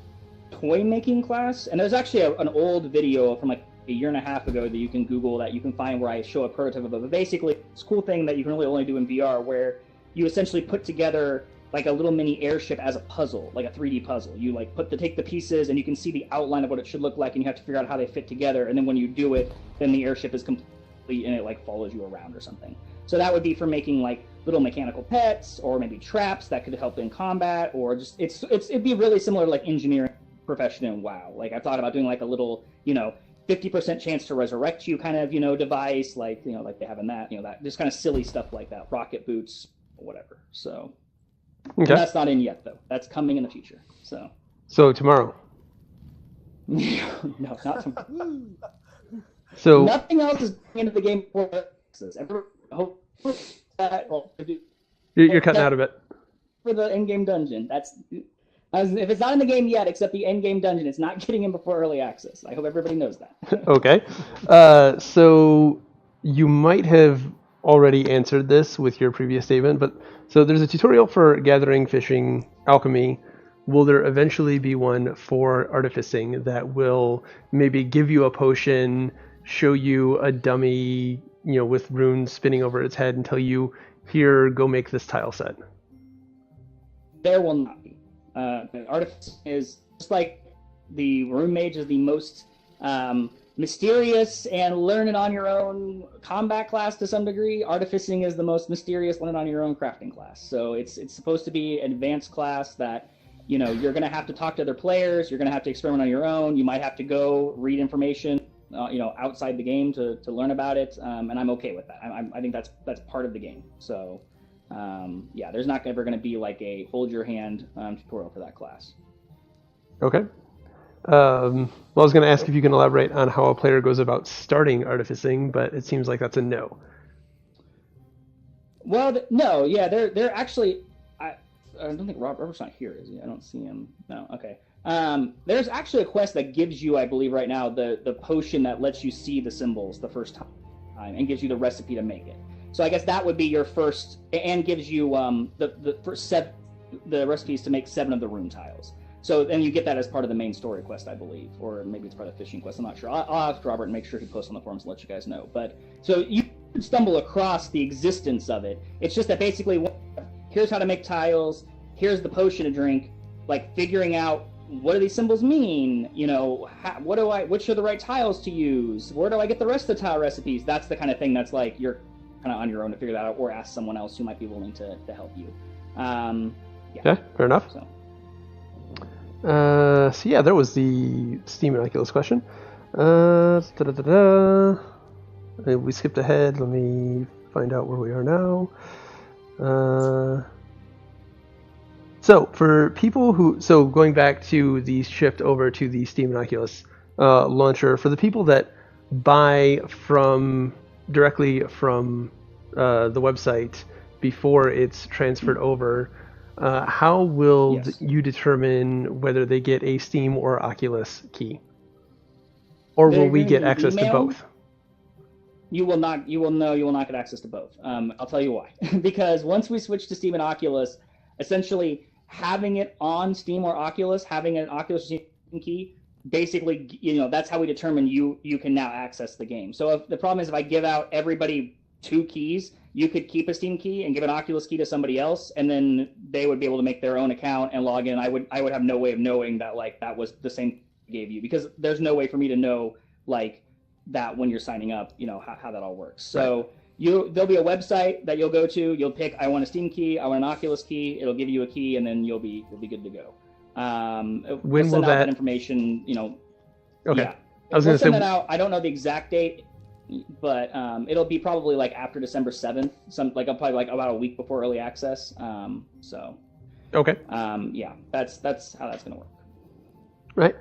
toy making class. And there's actually an old video from like a year and a half ago that you can Google that you can find where I show a prototype of it. But basically, it's a cool thing that you can really only do in VR, where you essentially put together like a little mini airship as a puzzle, like a 3D puzzle. You like take the pieces and you can see the outline of what it should look like, and you have to figure out how they fit together. And then when you do it, then the airship is complete and it like follows you around or something. So that would be for making like little mechanical pets, or maybe traps that could help in combat, or just it'd be really similar to like engineering profession in WoW. Like I thought about doing like a little 50% chance to resurrect you kind of device, like like they have in that that just kind of silly stuff like that, rocket boots or whatever. So. Okay. That's not in yet, though. That's coming in the future. So tomorrow. No, not tomorrow. So nothing else is into the game for you're cutting out a bit. For the end-game dungeon, if it's not in the game yet, except the end-game dungeon, it's not getting in before early access. I hope everybody knows that. Okay. So you might have already answered this with your previous statement, but so there's a tutorial for gathering, fishing, alchemy. Will there eventually be one for artificing that will maybe give you a potion, show you a dummy, with runes spinning over its head and tell you, here, go make this tile set? There will not be. Artificing is just like the rune mage is the most mysterious and learn it on your own combat class to some degree. Artificing is the most mysterious learn it on your own crafting class. So it's supposed to be an advanced class that you're going to have to talk to other players. You're going to have to experiment on your own. You might have to go read information outside the game to learn about it. And I'm okay with that. I think that's part of the game. So there's not ever going to be like a hold your hand tutorial for that class. Okay. Well, I was going to ask if you can elaborate on how a player goes about starting artificing, but it seems like that's a no. Well, no, yeah, they're actually. I don't think Robert's not here, is he? I don't see him. No, okay. There's actually a quest that gives you, I believe, right now the potion that lets you see the symbols the first time, and gives you the recipe to make it. So I guess that would be your first, and gives you the recipes to make 7 of the rune tiles. So then you get that as part of the main story quest, I believe, or maybe it's part of the fishing quest. I'm not sure. I'll ask Robert and make sure he posts on the forums and let you guys know. But so you stumble across the existence of it. It's just that basically, here's how to make tiles. Here's the potion to drink. Like figuring out what do these symbols mean. Which are the right tiles to use? Where do I get the rest of the tile recipes? That's the kind of thing that's like you're kind of on your own to figure that out, or ask someone else who might be willing to help you. Okay, fair enough. So yeah, there was the Steam and Oculus question. We skipped ahead. Let me find out where we are now. So for people going back to the shift over to the Steam and Oculus launcher, for the people that buy directly from the website before it's transferred over, how will you determine whether they get a Steam or Oculus key? Or will we get access to both? You will not get access to both. I'll tell you why. Because once we switch to Steam and Oculus, essentially having it on Steam or Oculus, having an Oculus Steam key, basically, that's how we determine you can now access the game. So if the problem is if I give out everybody 2 keys, you could keep a Steam key and give an Oculus key to somebody else, and then they would be able to make their own account and log in. I would have no way of knowing that that was the same I gave you, because there's no way for me to know that when you're signing up, how that all works. So there'll be a website that you'll go to. You'll pick, I want a Steam key, I want an Oculus key. It'll give you a key, and then you'll be good to go. When will that information? Okay. Yeah. I was going to say that out. I don't know the exact date, but it'll be probably after December 7th. Probably about a week before early access. Okay. Yeah, that's how that's going to work. Right.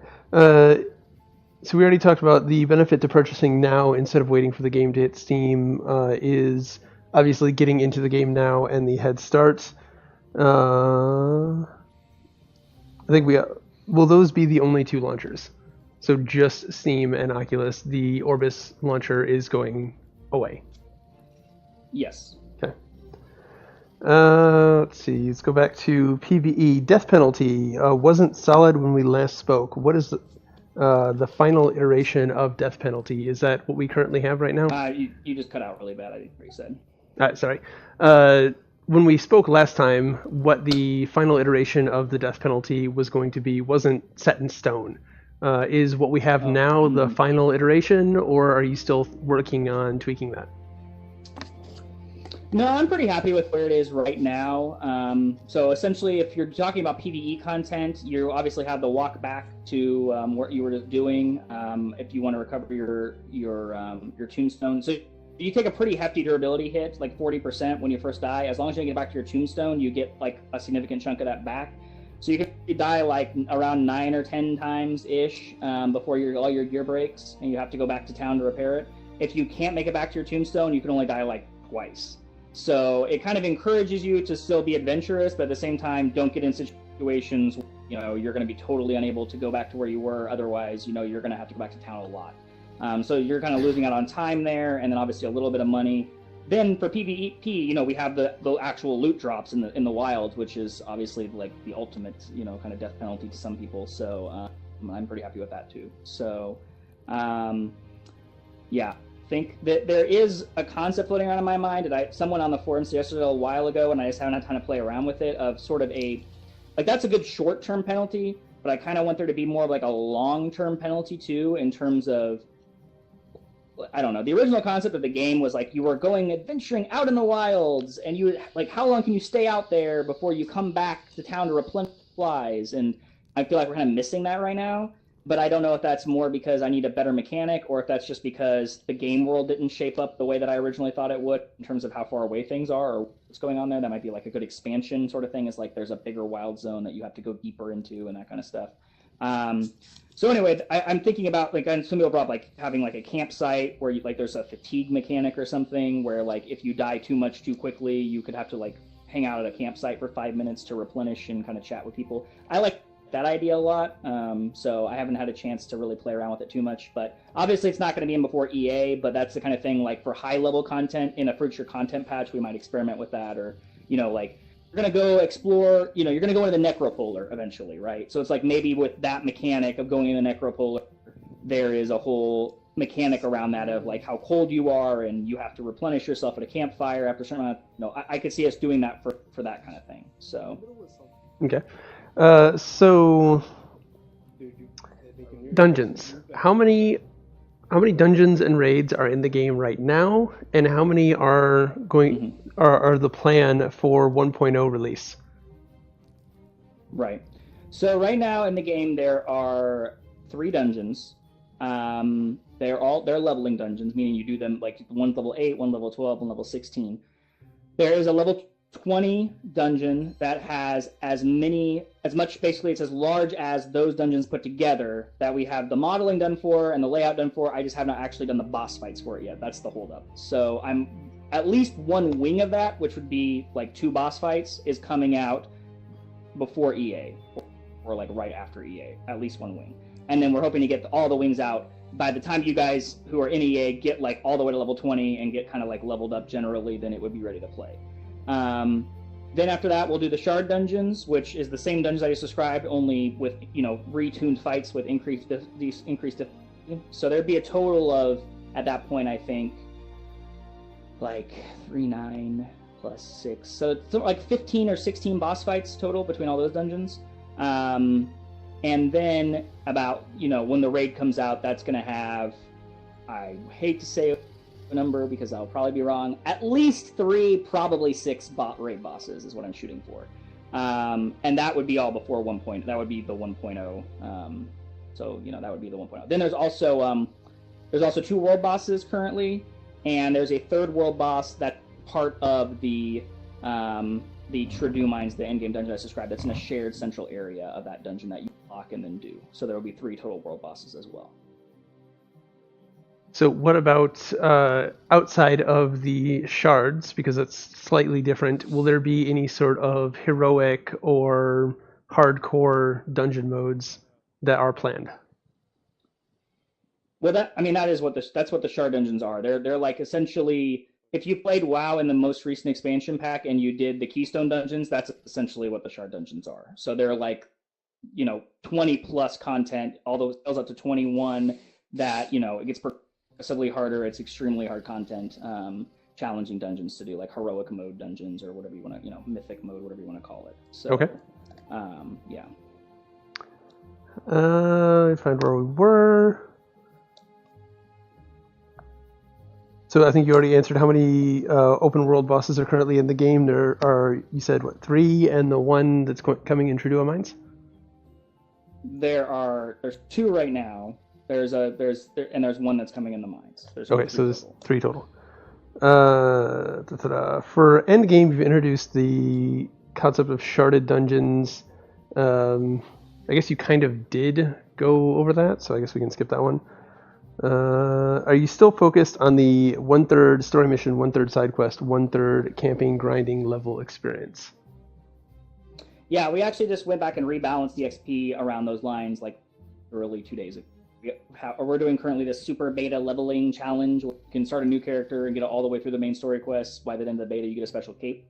So we already talked about the benefit to purchasing now instead of waiting for the game to hit Steam is obviously getting into the game now and the head start. I think will those be the only 2 launchers? So just Steam and Oculus. The Orbus launcher is going away. Yes. Okay. Let's see. Let's go back to PvE. Death penalty wasn't solid when we last spoke. What is the final iteration of death penalty? Is that what we currently have right now? You just cut out really bad. I think what you said. Sorry. when we spoke last time, what the final iteration of the death penalty was going to be wasn't set in stone. Is what we have now the final iteration, or are you still working on tweaking that? No, I'm pretty happy with where it is right now. So essentially, if you're talking about PvE content, you obviously have the walk back to what you were doing if you want to recover your tombstone. So you take a pretty hefty durability hit, like 40% when you first die. As long as you get back to your tombstone, you get like a significant chunk of that back. So you can die like around 9 or 10 times ish before all your gear breaks, and you have to go back to town to repair it. If you can't make it back to your tombstone, you can only die like twice. So it kind of encourages you to still be adventurous, but at the same time, don't get in situations, you're going to be totally unable to go back to where you were. Otherwise, you're going to have to go back to town a lot. So you're kind of losing out on time there, and then obviously a little bit of money. Then for PvP, we have the actual loot drops in the wild, which is obviously like the ultimate, kind of death penalty to some people. So I'm pretty happy with that too. So, yeah. Think that there is a concept floating around in my mind that someone on the forum suggested a while ago, and I just haven't had time to play around with it, of sort of that's a good short-term penalty, but I kind of want there to be more of like a long-term penalty too, in terms of, I don't know, the original concept of the game was like you were going adventuring out in the wilds, and you like, how long can you stay out there before you come back to town to replenish supplies? And I feel like we're kind of missing that right now. But I don't know if that's more because I need a better mechanic, or if that's just because the game world didn't shape up the way that I originally thought it would in terms of how far away things are or what's going on there. That might be like a good expansion sort of thing, is like there's a bigger wild zone that you have to go deeper into and that kind of stuff. So anyway, I'm thinking about, like, some people brought up like having like a campsite where there's a fatigue mechanic or something where like if you die too much too quickly, you could have to like hang out at a campsite for 5 minutes to replenish and kind of chat with people. I like that idea a lot, so I haven't had a chance to really play around with it too much, but obviously it's not going to be in before EA, but that's the kind of thing, like for high level content in a future content patch, we might experiment with that, or like you're going to go explore, you're going to go into the necropolar eventually, right? So it's like maybe with that mechanic of going in the necropolar, there is a whole mechanic around that of like how cold you are, and you have to replenish yourself at a campfire after a certain amount. I could see us doing that for that kind of thing. So okay. So dungeons. How many dungeons and raids are in the game right now, and how many are are the plan for 1.0 release? Right. So right now in the game there are 3 dungeons. They're leveling dungeons, meaning you do them like one level 8, one level 12, one level 16. There is a level 20 dungeon that has as much, basically it's as large as those dungeons put together, that we have the modeling done for and the layout done for. I just have not actually done the boss fights for it yet. That's the holdup. So I'm at least one wing of that, which would be like 2 boss fights, is coming out before EA, or like right after EA, at least one wing. And then we're hoping to get all the wings out by the time you guys who are in EA get like all the way to level 20 and get kind of like leveled up generally, then it would be ready to play. Then after that, we'll do the shard dungeons, which is the same dungeons I just described, only with, retuned fights with increased difficulty. So there'd be a total of, at that point, I think, like 3, 9 plus 6. So it's like 15 or 16 boss fights total between all those dungeons. And then about, when the raid comes out, that's going to have, I hate to say a number because I'll probably be wrong, at least 3, probably 6 raid bosses is what I'm shooting for. And that would be all before 1.0. That would be the 1.0. So, that would be the 1.0. Then there's also 2 world bosses currently, and there's a 3rd world boss that's part of the Tradu Mines, the endgame dungeon I described. That's in a shared central area of that dungeon that you lock and then do. So there will be 3 total world bosses as well. So what about outside of the shards, because it's slightly different? Will there be any sort of heroic or hardcore dungeon modes that are planned? Well, that's what the shard dungeons are. They're like essentially, if you played WoW in the most recent expansion pack and you did the Keystone dungeons, that's essentially what the shard dungeons are. So they're like, 20 plus content, all those up to 21. That it gets progressively harder. It's extremely hard content. challenging dungeons to do, like heroic mode dungeons or whatever you want to, mythic mode, whatever you want to call it. So, okay. Yeah. Let me find where we were. So I think you already answered how many open world bosses are currently in the game. There are, you said, what, 3, and the one that's coming in True Duo Mines? There's 2 right now. There's one that's coming in the mines. Okay, so there's 3 total. For endgame, you've introduced the concept of sharded dungeons. I guess you kind of did go over that, so I guess we can skip that one. Are you still focused on the 1/3 story mission, 1/3 side quest, 1/3 camping, grinding level experience? Yeah, we actually just went back and rebalanced the XP around those lines like early 2 days ago. We're doing currently this super beta leveling challenge. You can start a new character and get it all the way through the main story quests. By the end of the beta, you get a special cape.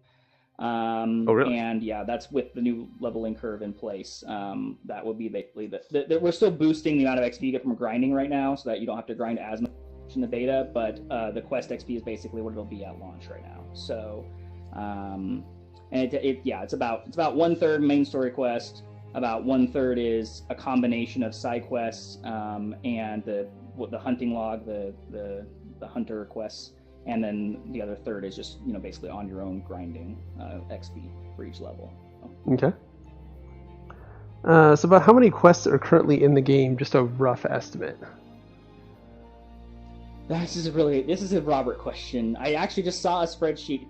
Oh, really? And yeah, that's with the new leveling curve in place. That will be basically we're still boosting the amount of XP you get from grinding right now, so that you don't have to grind as much in the beta. But the quest XP is basically what it'll be at launch right now. So, and it's about 1/3 main story quest. About 1/3 is a combination of side quests and the hunting log, the hunter quests. And then the other 1/3 is just, basically on your own grinding XP for each level. Okay. So about how many quests are currently in the game? Just a rough estimate. This is a Robert question. I actually just saw a spreadsheet.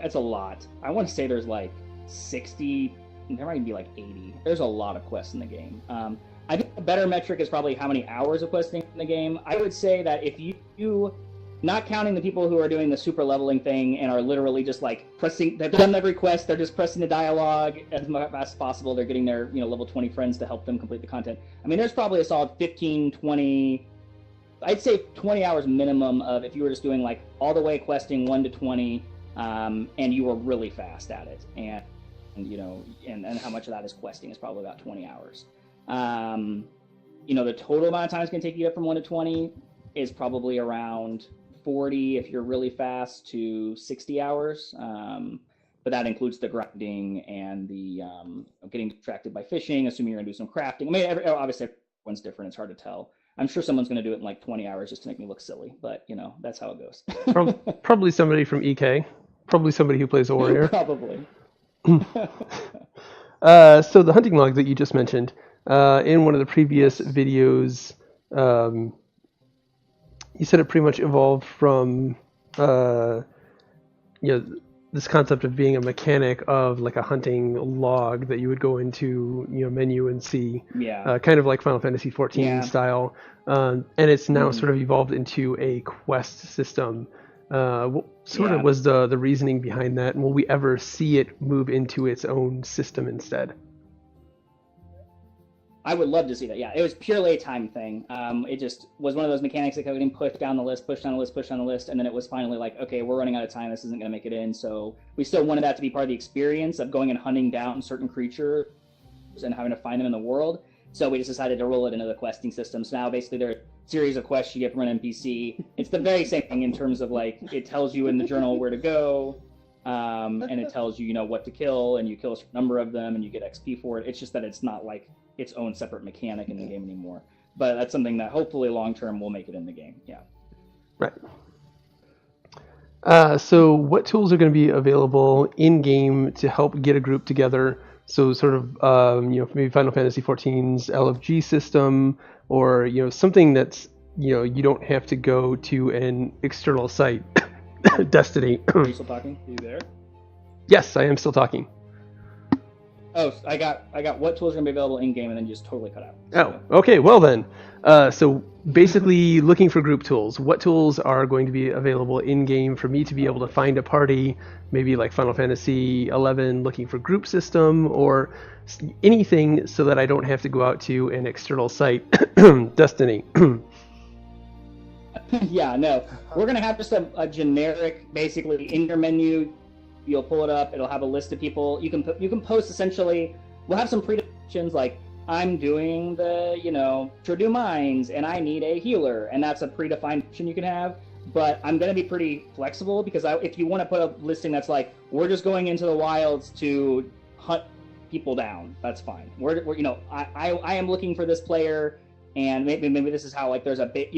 That's a lot. I want to say there's like 60. There might be like 80. There's a lot of quests in the game. I think a better metric is probably how many hours of questing in the game. I would say that if you not counting the people who are doing the super leveling thing and are literally just like pressing, they've done every quest, they're just pressing the dialogue as fast as possible, they're getting their level 20 friends to help them complete the content. I mean, there's probably a solid 15, 20, I'd say 20 hours minimum of if you were just doing like all the way questing 1 to 20 and you were really fast at it. And how much of that is questing is probably about 20 hours. The total amount of time it's going to take you up from 1 to 20 is probably around 40 if you're really fast to 60 hours. But that includes the grinding and the getting distracted by fishing, assuming you're going to do some crafting. I mean, obviously everyone's different. It's hard to tell. I'm sure someone's going to do it in like 20 hours just to make me look silly, but that's how it goes. Probably somebody from EK. Probably somebody who plays a warrior. Probably. So the hunting log that you just mentioned, in one of the previous videos, you said it pretty much evolved from this concept of being a mechanic of like a hunting log that you would go into menu and see, kind of like Final Fantasy XIV style, and it's now sort of evolved into a quest system. What sort of was the reasoning behind that, and will we ever see it move into its own system instead? I would love to see that. Yeah, it was purely a time thing. It just was one of those mechanics that kept getting pushed down the list, and then it was finally like, okay, we're running out of time. This isn't going to make it in. So we still wanted that to be part of the experience of going and hunting down certain creatures and having to find them in the world. So we just decided to roll it into the questing system. So now basically there are a series of quests you get from an NPC. It's the very same thing in terms of like it tells you in the journal where to go, and it tells you what to kill, and you kill a certain number of them, and you get XP for it. It's just that it's not like its own separate mechanic in the game anymore. But that's something that hopefully long term will make it in the game. Yeah. Right. So what tools are going to be available in game to help get a group together? So sort of maybe Final Fantasy XIV's LFG system, or something that's you don't have to go to an external site. Destiny. Are you still talking? Are you there? Yes, I am still talking. Oh, I got what tools are going to be available in game, and then you just totally cut out. So. Oh, okay. Well then, so basically looking for group tools. What tools are going to be available in game for me to be able to find a party? Maybe like Final Fantasy 11, looking for group system or anything, so that I don't have to go out to an external site. Destiny. Yeah, no. We're going to have just a generic, basically, in your menu. You'll pull it up. It'll have a list of people. You can post essentially. We'll have some predictions like I'm doing the True Mines and I need a healer, and that's a predefined option you can have. but I'm going to be pretty flexible because if you want to put a listing that's like, we're just going into the wilds to hunt people down, that's fine. We're I am looking for this player, and maybe this is how, like, there's a bit,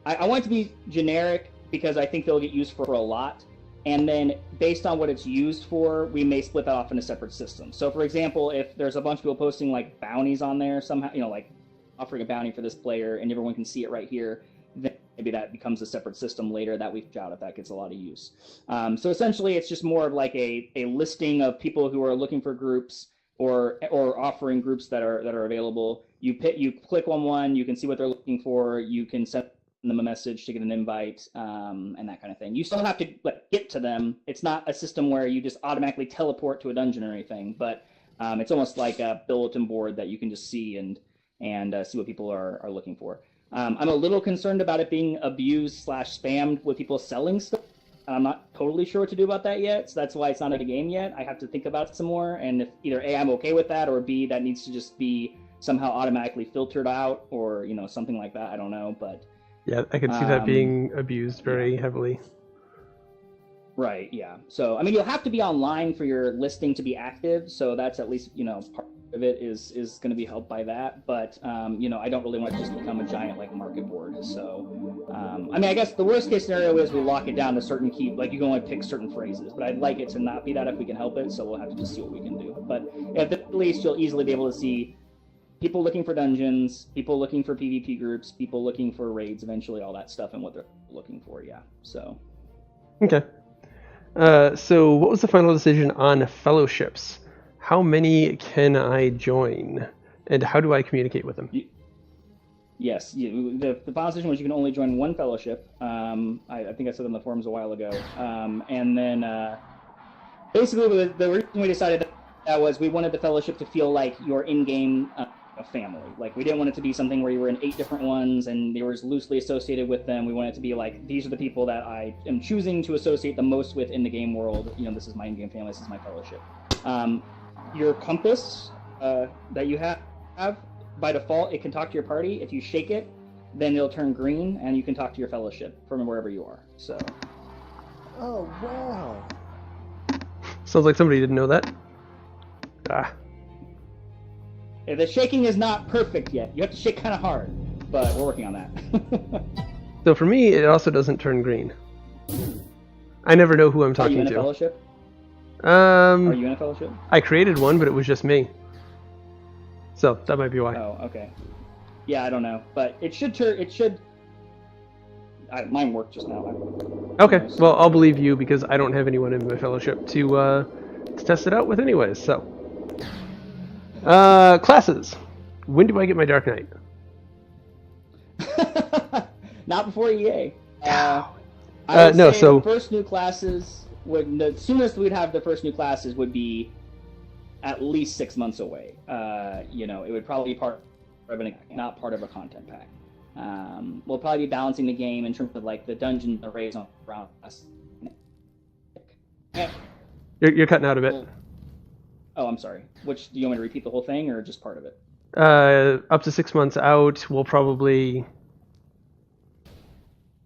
I want it to be generic because I think they'll get used for a lot. And then based on what it's used for, we may split that off in a separate system. So for example, if there's a bunch of people posting like bounties on there somehow, like offering a bounty for this player and everyone can see it right here, then maybe that becomes a separate system later that we figure out if that gets a lot of use. So essentially it's just more of like a listing of people who are looking for groups or offering groups that are available. You click on one, you can see what they're looking for, you can send them a message to get an invite, and that kind of thing. You still have to get to them. It's not a system where you just automatically teleport to a dungeon or anything, but it's almost like a bulletin board that you can just see and see what people are looking for. I'm a little concerned about it being abused / spammed with people selling stuff. I'm not totally sure what to do about that yet, so that's why it's not in a game yet. I have to think about it some more, and if either A, I'm okay with that, or B, that needs to just be somehow automatically filtered out, or something like that. I don't know, but yeah, I can see that being abused very heavily. Right, yeah. So, I mean, you'll have to be online for your listing to be active, so that's at least, part of it is going to be helped by that. But, I don't really want to just become a giant, market board. So, I mean, I guess the worst case scenario is we lock it down to certain key, you can only pick certain phrases. But I'd like it to not be that if we can help it, so we'll have to just see what we can do. But at the least, you'll easily be able to see people looking for dungeons, people looking for PvP groups, people looking for raids, eventually all that stuff and what they're looking for, yeah. So. Okay. So what was the final decision on fellowships? How many can I join? And how do I communicate with them? Yes, the final decision was you can only join one fellowship. I think I said on the forums a while ago. And then basically the reason we decided that was we wanted the fellowship to feel like your in-game family. We didn't want it to be something where you were in 8 different ones and they were loosely associated with them. We wanted it to be like, these are the people that I am choosing to associate the most with in the game world. This is my in-game family, this is my fellowship. Your compass that you have, by default, it can talk to your party. If you shake it, then it'll turn green and you can talk to your fellowship from wherever you are. So. Oh, wow. Sounds like somebody didn't know that. The shaking is not perfect yet. You have to shake kind of hard, but we're working on that. So for me, it also doesn't turn green. I never know who I'm talking to. Are you in a fellowship? Are you in a fellowship? I created one, but it was just me. So that might be why. Oh, okay. Yeah, I don't know, but it should turn. Mine worked just now. Okay, well, I'll believe you because I don't have anyone in my fellowship to test it out with anyways, so. Classes. When do I get my Dark Knight? Not before EA. So the first new classes the soonest we'd have the first new classes would be at least 6 months away. It would probably be not part of a content pack. We'll probably be balancing the game in terms of the dungeon arrays around us. You're cutting out a bit. Oh, I'm sorry. Do you want me to repeat the whole thing or just part of it? Up to 6 months out, we'll probably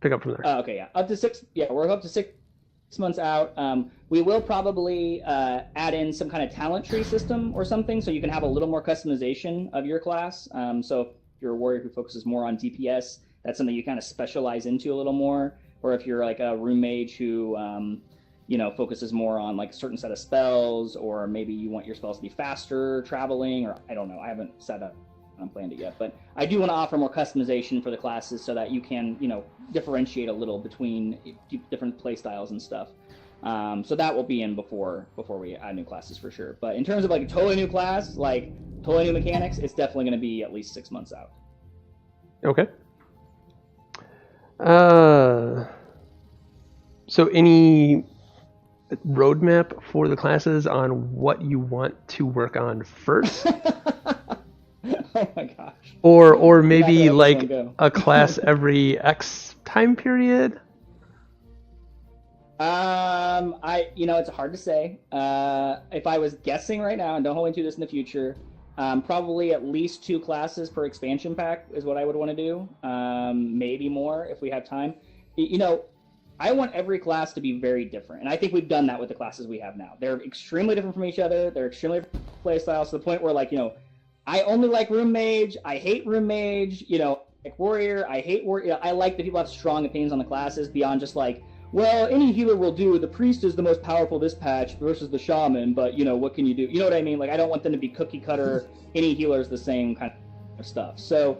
pick up from there. Okay, yeah. We're up to 6 months out. We will probably add in some kind of talent tree system or something so you can have a little more customization of your class. So if you're a warrior who focuses more on DPS, that's something you kind of specialize into a little more. Or if you're a room mage who focuses more on a certain set of spells, or maybe you want your spells to be faster traveling, or I don't know. I haven't set up and planned it yet, but I do want to offer more customization for the classes so that you can, differentiate a little between different play styles and stuff. So that will be in before we add new classes for sure. But in terms of a totally new class, totally new mechanics, it's definitely going to be at least 6 months out. Okay. So any roadmap for the classes on what you want to work on first? Oh my gosh. Or maybe a class every X time period? It's hard to say. If I was guessing right now, and don't hold me to this in the future, probably at least 2 classes per expansion pack is what I would want to do. Maybe more if we have time. I want every class to be very different. And I think we've done that with the classes we have now. They're extremely different from each other. They're extremely different play styles to the point where, like, I only like Room Mage. I hate Room Mage. Like Warrior. I hate Warrior. I like that people have strong opinions on the classes beyond just like, well, any healer will do. The Priest is the most powerful this patch versus the Shaman, but, what can you do? You know what I mean? Like, I don't want them to be cookie cutter. Any healer is the same kind of stuff. So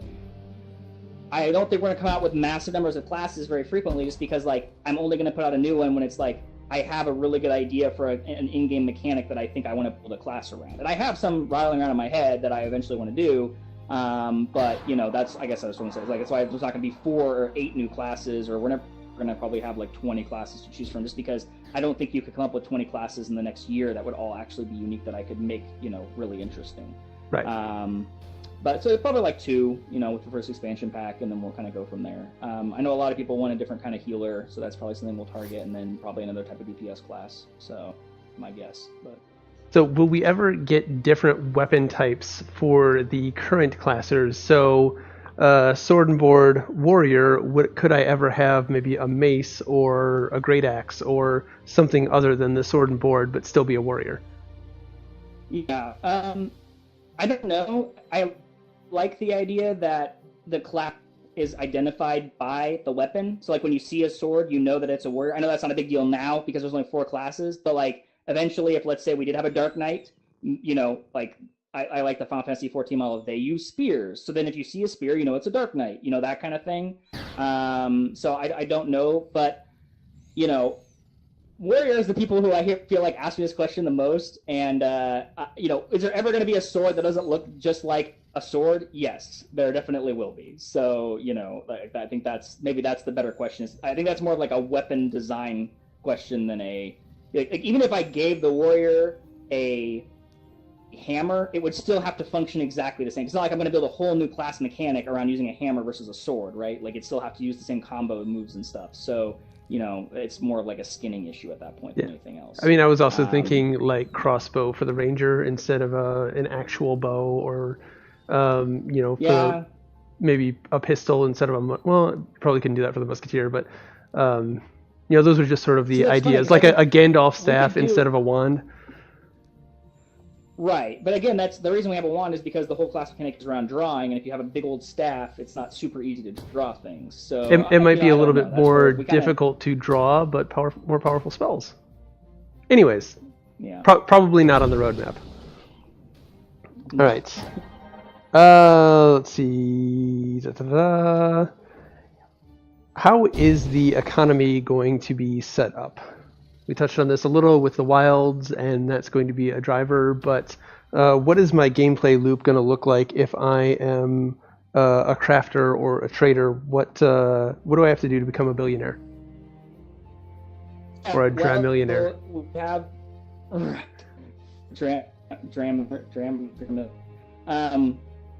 I don't think we're going to come out with massive numbers of classes very frequently just because, like, I'm only going to put out a new one when it's like I have a really good idea for an in-game mechanic that I think I want to build a class around. And I have some rattling around in my head that I eventually want to do, but, that's, I guess I was going to say, like, that's why there's not going to be 4 or 8 new classes, or we're going to probably have, like, 20 classes to choose from, just because I don't think you could come up with 20 classes in the next year that would all actually be unique that I could make, really interesting. Right. But so it's probably like 2, with the first expansion pack, and then we'll kind of go from there. I know a lot of people want a different kind of healer, so that's probably something we'll target, and then probably another type of DPS class. So, my guess. But So will we ever get different weapon types for the current classers? So, sword and board warrior, could I ever have maybe a mace or a great axe or something other than the sword and board, but still be a warrior? Yeah. I don't know. I like the idea that the class is identified by the weapon. So, like, when you see a sword, you know that it's a warrior. I know that's not a big deal now because there's only 4 classes, but, like, eventually, if, let's say, we did have a Dark Knight, like, I like the Final Fantasy 14 model. They use spears. So then if you see a spear, it's a Dark Knight, that kind of thing. So I don't know, but, warriors, the people who I feel like ask me this question the most, and is there ever going to be a sword that doesn't look just like a sword? Yes, there definitely will be. So I think that's the better question. I think that's more of like a weapon design question than even if I gave the warrior a hammer, it would still have to function exactly the same. It's not like I'm going to build a whole new class mechanic around using a hammer versus a sword, right? Like, it still have to use the same combo moves and stuff. So it's more of like a skinning issue at that point than anything else. I mean, I was also thinking like crossbow for the ranger instead of an actual bow, or for maybe a pistol instead of probably couldn't do that for the musketeer, but those are just sort of the ideas, like a Gandalf staff instead of a wand. Right, but again, that's the reason we have a wand is because the whole class mechanic is around drawing, and if you have a big old staff, it's not super easy to draw things. So it might be a little bit more difficult to draw, but more powerful spells. Anyways, probably not on the roadmap. All right. Let's see. How is the economy going to be set up? We touched on this a little with the wilds, and that's going to be a driver, but what is my gameplay loop going to look like if I am a crafter or a trader? What do I have to do to become a billionaire? Or a dramillionaire? We have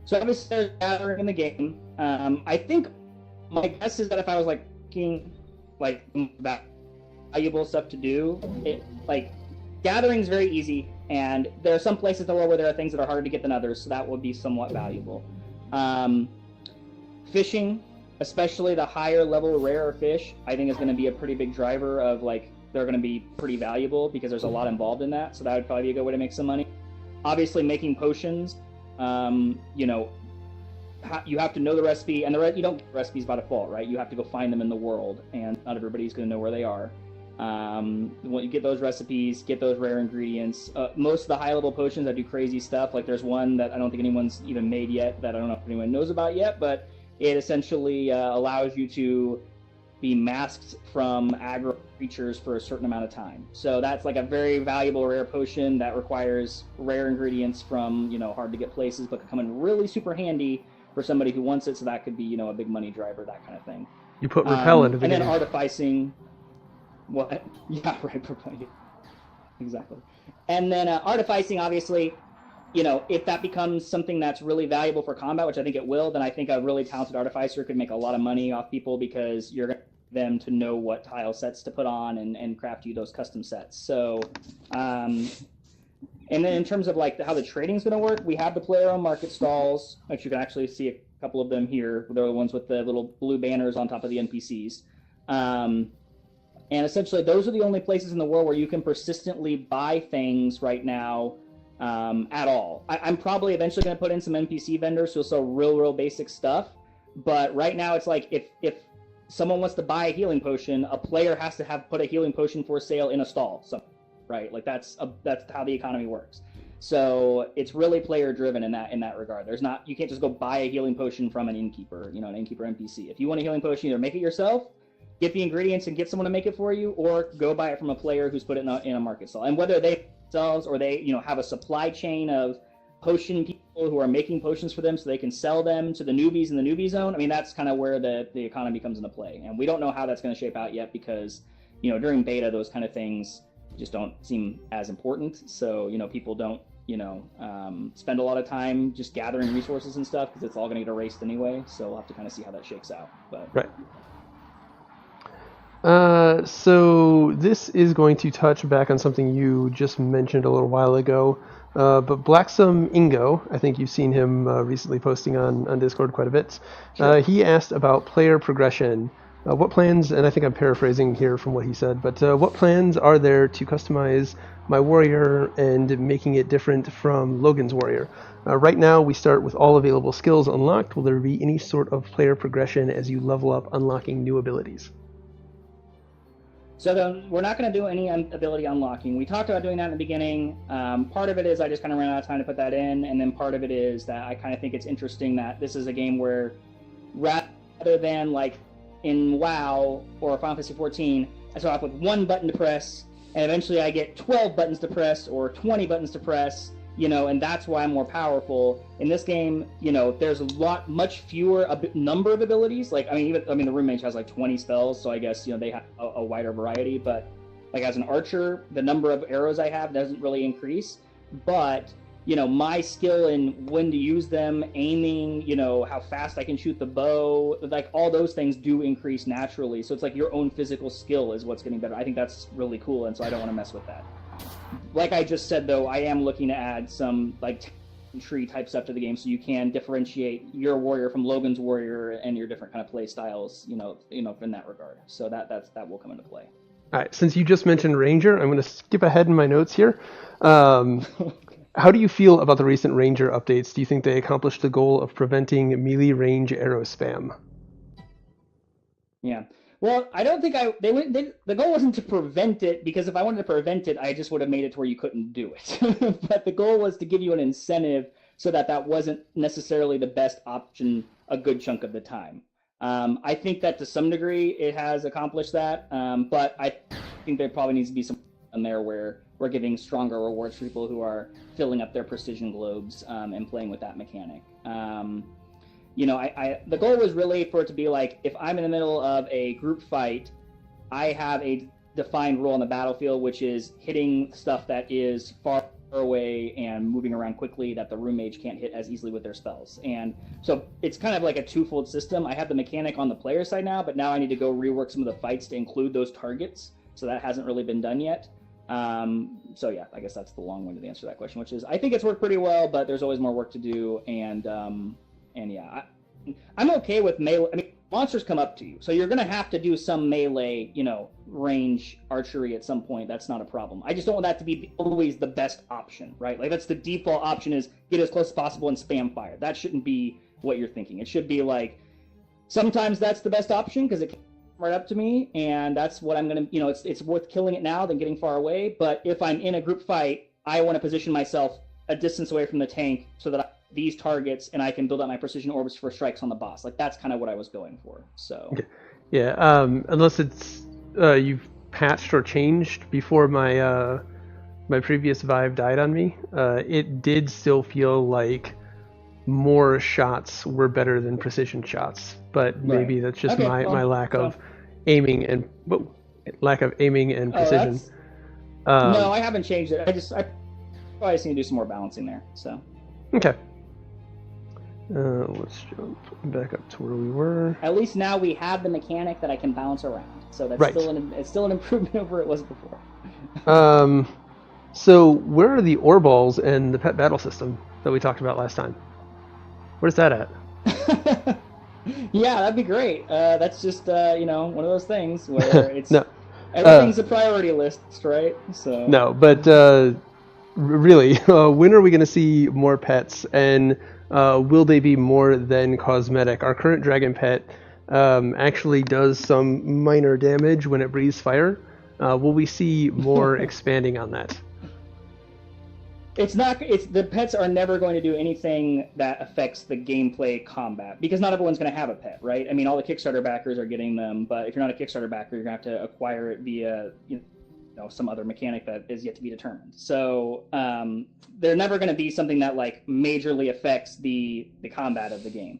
so obviously there's gathering in the game. I think my guess is that if I was like looking like about valuable stuff to do, gathering's very easy, and there are some places in the world where there are things that are harder to get than others, so that would be somewhat valuable. Fishing, especially the higher level rarer fish, I think is going to be a pretty big driver of they're going to be pretty valuable because there's a lot involved in that, so that would probably be a good way to make some money. Obviously making potions, you have to know the recipe, and you don't get recipes by default, right? You have to go find them in the world, and not everybody's going to know where they are. When you get those recipes, get those rare ingredients. Most of the high-level potions that do crazy stuff, like there's one that I don't think anyone's even made yet, that I don't know if anyone knows about yet, but it essentially allows you to be masked from aggro creatures for a certain amount of time. So that's like a very valuable rare potion that requires rare ingredients from hard to get places, but can come in really super handy for somebody who wants it. So that could be a big money driver, that kind of thing. You put repel into the game. And then artificing. What? Yeah, right. Exactly. And then artificing, obviously, if that becomes something that's really valuable for combat, which I think it will, then I think a really talented artificer could make a lot of money off people because you're going to get them to know what tile sets to put on and craft you those custom sets. So, and then in terms of how the trading's going to work, we have the player-owned market stalls, which you can actually see a couple of them here. They're the ones with the little blue banners on top of the NPCs. And essentially, those are the only places in the world where you can persistently buy things right now at all. I'm probably eventually going to put in some NPC vendors who'll sell real basic stuff. But right now, it's like if someone wants to buy a healing potion, a player has to have put a healing potion for sale in a stall. So, right? Like that's how the economy works. So it's really player driven in that regard. You can't just go buy a healing potion from an innkeeper, an innkeeper NPC. If you want a healing potion, either make it yourself, get the ingredients and get someone to make it for you, or go buy it from a player who's put it in a market stall. And whether they themselves or they have a supply chain of potion people who are making potions for them so they can sell them to the newbies in the newbie zone, I mean, that's kind of where the economy comes into play. And we don't know how that's going to shape out yet because during beta those kind of things just don't seem as important. So people don't spend a lot of time just gathering resources and stuff because it's all going to get erased anyway. So we'll have to kind of see how that shakes out. But right. So this is going to touch back on something you just mentioned a little while ago. But Blacksome Ingo, I think you've seen him recently posting on Discord quite a bit. Sure. He asked about player progression. What plans, and I think I'm paraphrasing here from what he said, but what plans are there to customize my warrior and making it different from Logan's warrior? Right now, we start with all available skills unlocked. Will there be any sort of player progression as you level up, unlocking new abilities? So we're not going to do any ability unlocking. We talked about doing that in the beginning. Part of it is I just kind of ran out of time to put that in, and then part of it is that I kind of think it's interesting that this is a game where rather than like in WoW or Final Fantasy 14, I start off with one button to press, and eventually I get 12 buttons to press or 20 buttons to press, and that's why I'm more powerful. In this game, there's much fewer number of abilities. Like, the Rune Mage has like 20 spells, so I guess, they have a wider variety. But like as an archer, the number of arrows I have doesn't really increase. But, my skill in when to use them, aiming, how fast I can shoot the bow, like all those things do increase naturally. So it's like your own physical skill is what's getting better. I think that's really cool, and so I don't want to mess with that. Like I just said, though, I am looking to add some like tree type stuff to the game so you can differentiate your warrior from Logan's warrior and your different kind of play styles, in that regard. So that will come into play. All right. Since you just mentioned Ranger, I'm going to skip ahead in my notes here. How do you feel about the recent Ranger updates? Do you think they accomplished the goal of preventing melee range arrow spam? Yeah. Well, I don't think the goal wasn't to prevent it, because if I wanted to prevent it, I just would have made it to where you couldn't do it. But the goal was to give you an incentive so that wasn't necessarily the best option a good chunk of the time. I think that to some degree it has accomplished that, but I think there probably needs to be some in there where we're giving stronger rewards for people who are filling up their precision globes and playing with that mechanic. The goal was really for it to be like, if I'm in the middle of a group fight, I have a defined role on the battlefield, which is hitting stuff that is far away and moving around quickly that the Rune Mage can't hit as easily with their spells. And so it's kind of like a twofold system. I have the mechanic on the player side now, but now I need to go rework some of the fights to include those targets. So that hasn't really been done yet. So yeah, I guess that's the long-winded answer to that question, which is I think it's worked pretty well, but there's always more work to do. And yeah, I'm okay with melee. I mean, monsters come up to you, so you're going to have to do some melee, range archery at some point. That's not a problem. I just don't want that to be always the best option, right? Like, that's the default option, is get as close as possible and spam fire. That shouldn't be what you're thinking. It should be like, sometimes that's the best option because it can come right up to me, and that's what I'm going to, it's worth killing it now than getting far away. But if I'm in a group fight, I want to position myself a distance away from the tank so that these targets, and I can build out my precision orbs for strikes on the boss. Like, that's kind of what I was going for. So yeah, unless it's you've patched or changed before my my previous Vive died on me, it did still feel like more shots were better than precision shots, but maybe that's just my lack of aiming and precision. No, I haven't changed it. I probably just need to do some more balancing there. So okay. Let's jump back up to where we were. At least now we have the mechanic that I can bounce around. So that's it's still an improvement over what it was before. So where are the ore balls and the pet battle system that we talked about last time? Where's that at? Yeah, that'd be great. That's just one of those things where it's no. Everything's a priority list, right? So No, but really, when are we going to see more pets, and will they be more than cosmetic? Our current dragon pet actually does some minor damage when it breathes fire. Will we see more expanding on that? it's not. It's the pets are never going to do anything that affects the gameplay combat because not everyone's going to have a pet, right? I mean, all the Kickstarter backers are getting them, but if you're not a Kickstarter backer, you're going to have to acquire it via some other mechanic that is yet to be determined. So they're never going to be something that like majorly affects the combat of the game.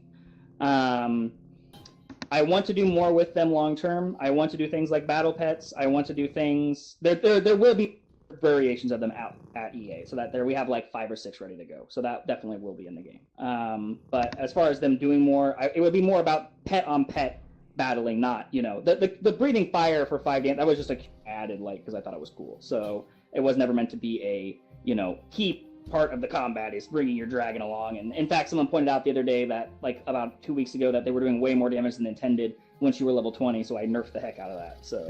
I want to do more with them long term. I want to do things like battle pets. I want to do things. There will be variations of them out at EA, so that there we have like 5 or 6 ready to go. So that definitely will be in the game. But as far as them doing more, it would be more about pet on pet battling, not the breathing fire for 5 games. That was just added like because I thought it was cool. So it was never meant to be a key part of the combat is bringing your dragon along. And in fact, someone pointed out the other day that like about 2 weeks ago that they were doing way more damage than intended once you were level 20. So I nerfed the heck out of that. So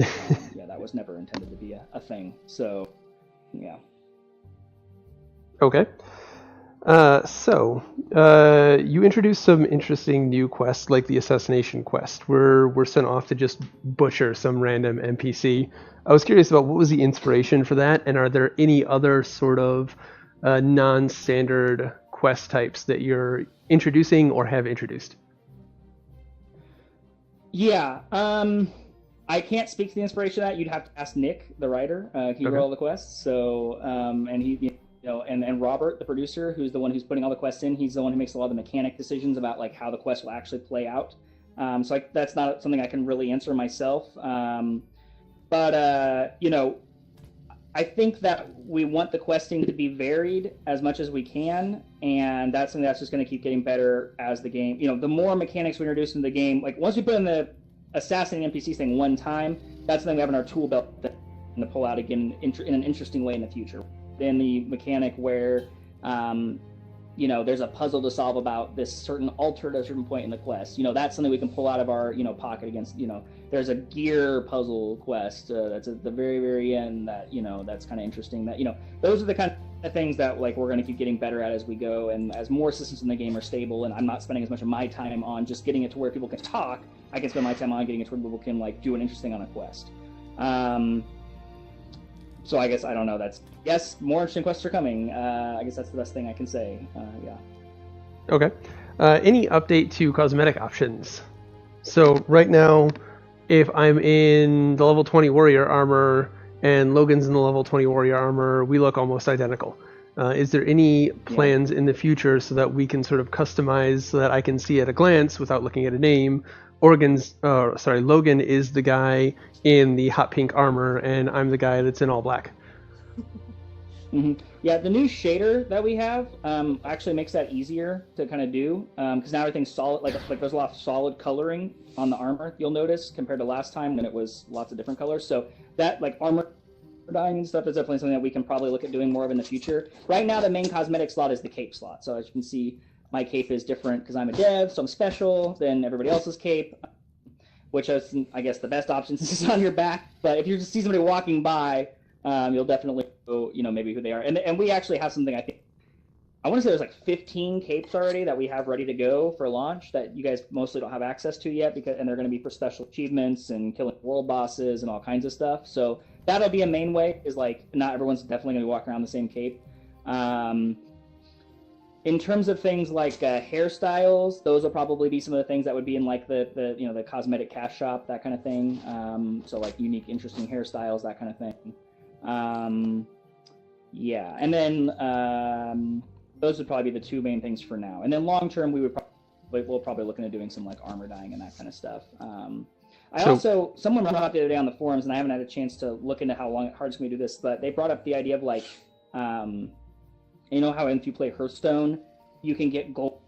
yeah, that was never intended to be a thing. So yeah. Okay. So you introduced some interesting new quests like the assassination quest, where we're sent off to just butcher some random NPC. I was curious about what was the inspiration for that, and are there any other sort of non-standard quest types that you're introducing or have introduced? Yeah, I can't speak to the inspiration of that. You'd have to ask Nick, the writer. He wrote all the quests. So, and he, and Robert, the producer, who's the one who's putting all the quests in. He's the one who makes a lot of the mechanic decisions about like how the quest will actually play out. So that's not something I can really answer myself. But I think that we want the questing to be varied as much as we can, and that's something that's just going to keep getting better as the game. The more mechanics we introduce into the game, like once we put in the assassinating NPCs thing one time, that's something we have in our tool belt to pull out again in an interesting way in the future. Then the mechanic where, there's a puzzle to solve about this certain altar at a certain point in the quest. That's something we can pull out of our, pocket against, there's a gear puzzle quest that's at the very, very end that, that's kind of interesting. That, those are the kind of things that like we're going to keep getting better at as we go, and as more systems in the game are stable and I'm not spending as much of my time on just getting it to where people can talk, I can spend my time on getting it to where people can like do an interesting on a quest. So I guess I don't know. Yes, more interesting quests are coming. I guess that's the best thing I can say. Yeah. Okay. Any update to cosmetic options? So right now, if I'm in the level 20 warrior armor and Logan's in the level 20 warrior armor, we look almost identical. Is there any plans in the future so that we can sort of customize so that I can see at a glance without looking at a name? Logan is the guy in the hot pink armor, and I'm the guy that's in all black. Mm-hmm. Yeah, the new shader that we have actually makes that easier to kind of do because now everything's solid. Like there's a lot of solid coloring on the armor. You'll notice compared to last time when it was lots of different colors. So that like armor dyeing and stuff is definitely something that we can probably look at doing more of in the future. Right now, the main cosmetic slot is the cape slot. So as you can see, my cape is different because I'm a dev, so I'm special than everybody else's cape, which is, I guess, the best option since it's on your back. But if you just see somebody walking by, you'll definitely know, maybe who they are. And we actually have something, I want to say there's like 15 capes already that we have ready to go for launch that you guys mostly don't have access to yet, and they're going to be for special achievements and killing world bosses and all kinds of stuff. So that'll be a main way, is like not everyone's definitely going to be walking around the same cape. In terms of things like hairstyles, those will probably be some of the things that would be in like the cosmetic cash shop, that kind of thing. So like unique, interesting hairstyles, that kind of thing. Yeah, and then those would probably be the 2 main things for now. And then long term, we'll probably look into doing some like armor dyeing and that kind of stuff. Someone brought up the other day on the forums, and I haven't had a chance to look into how hard it's going to do this, but they brought up the idea of like, how if you play Hearthstone, you can get gold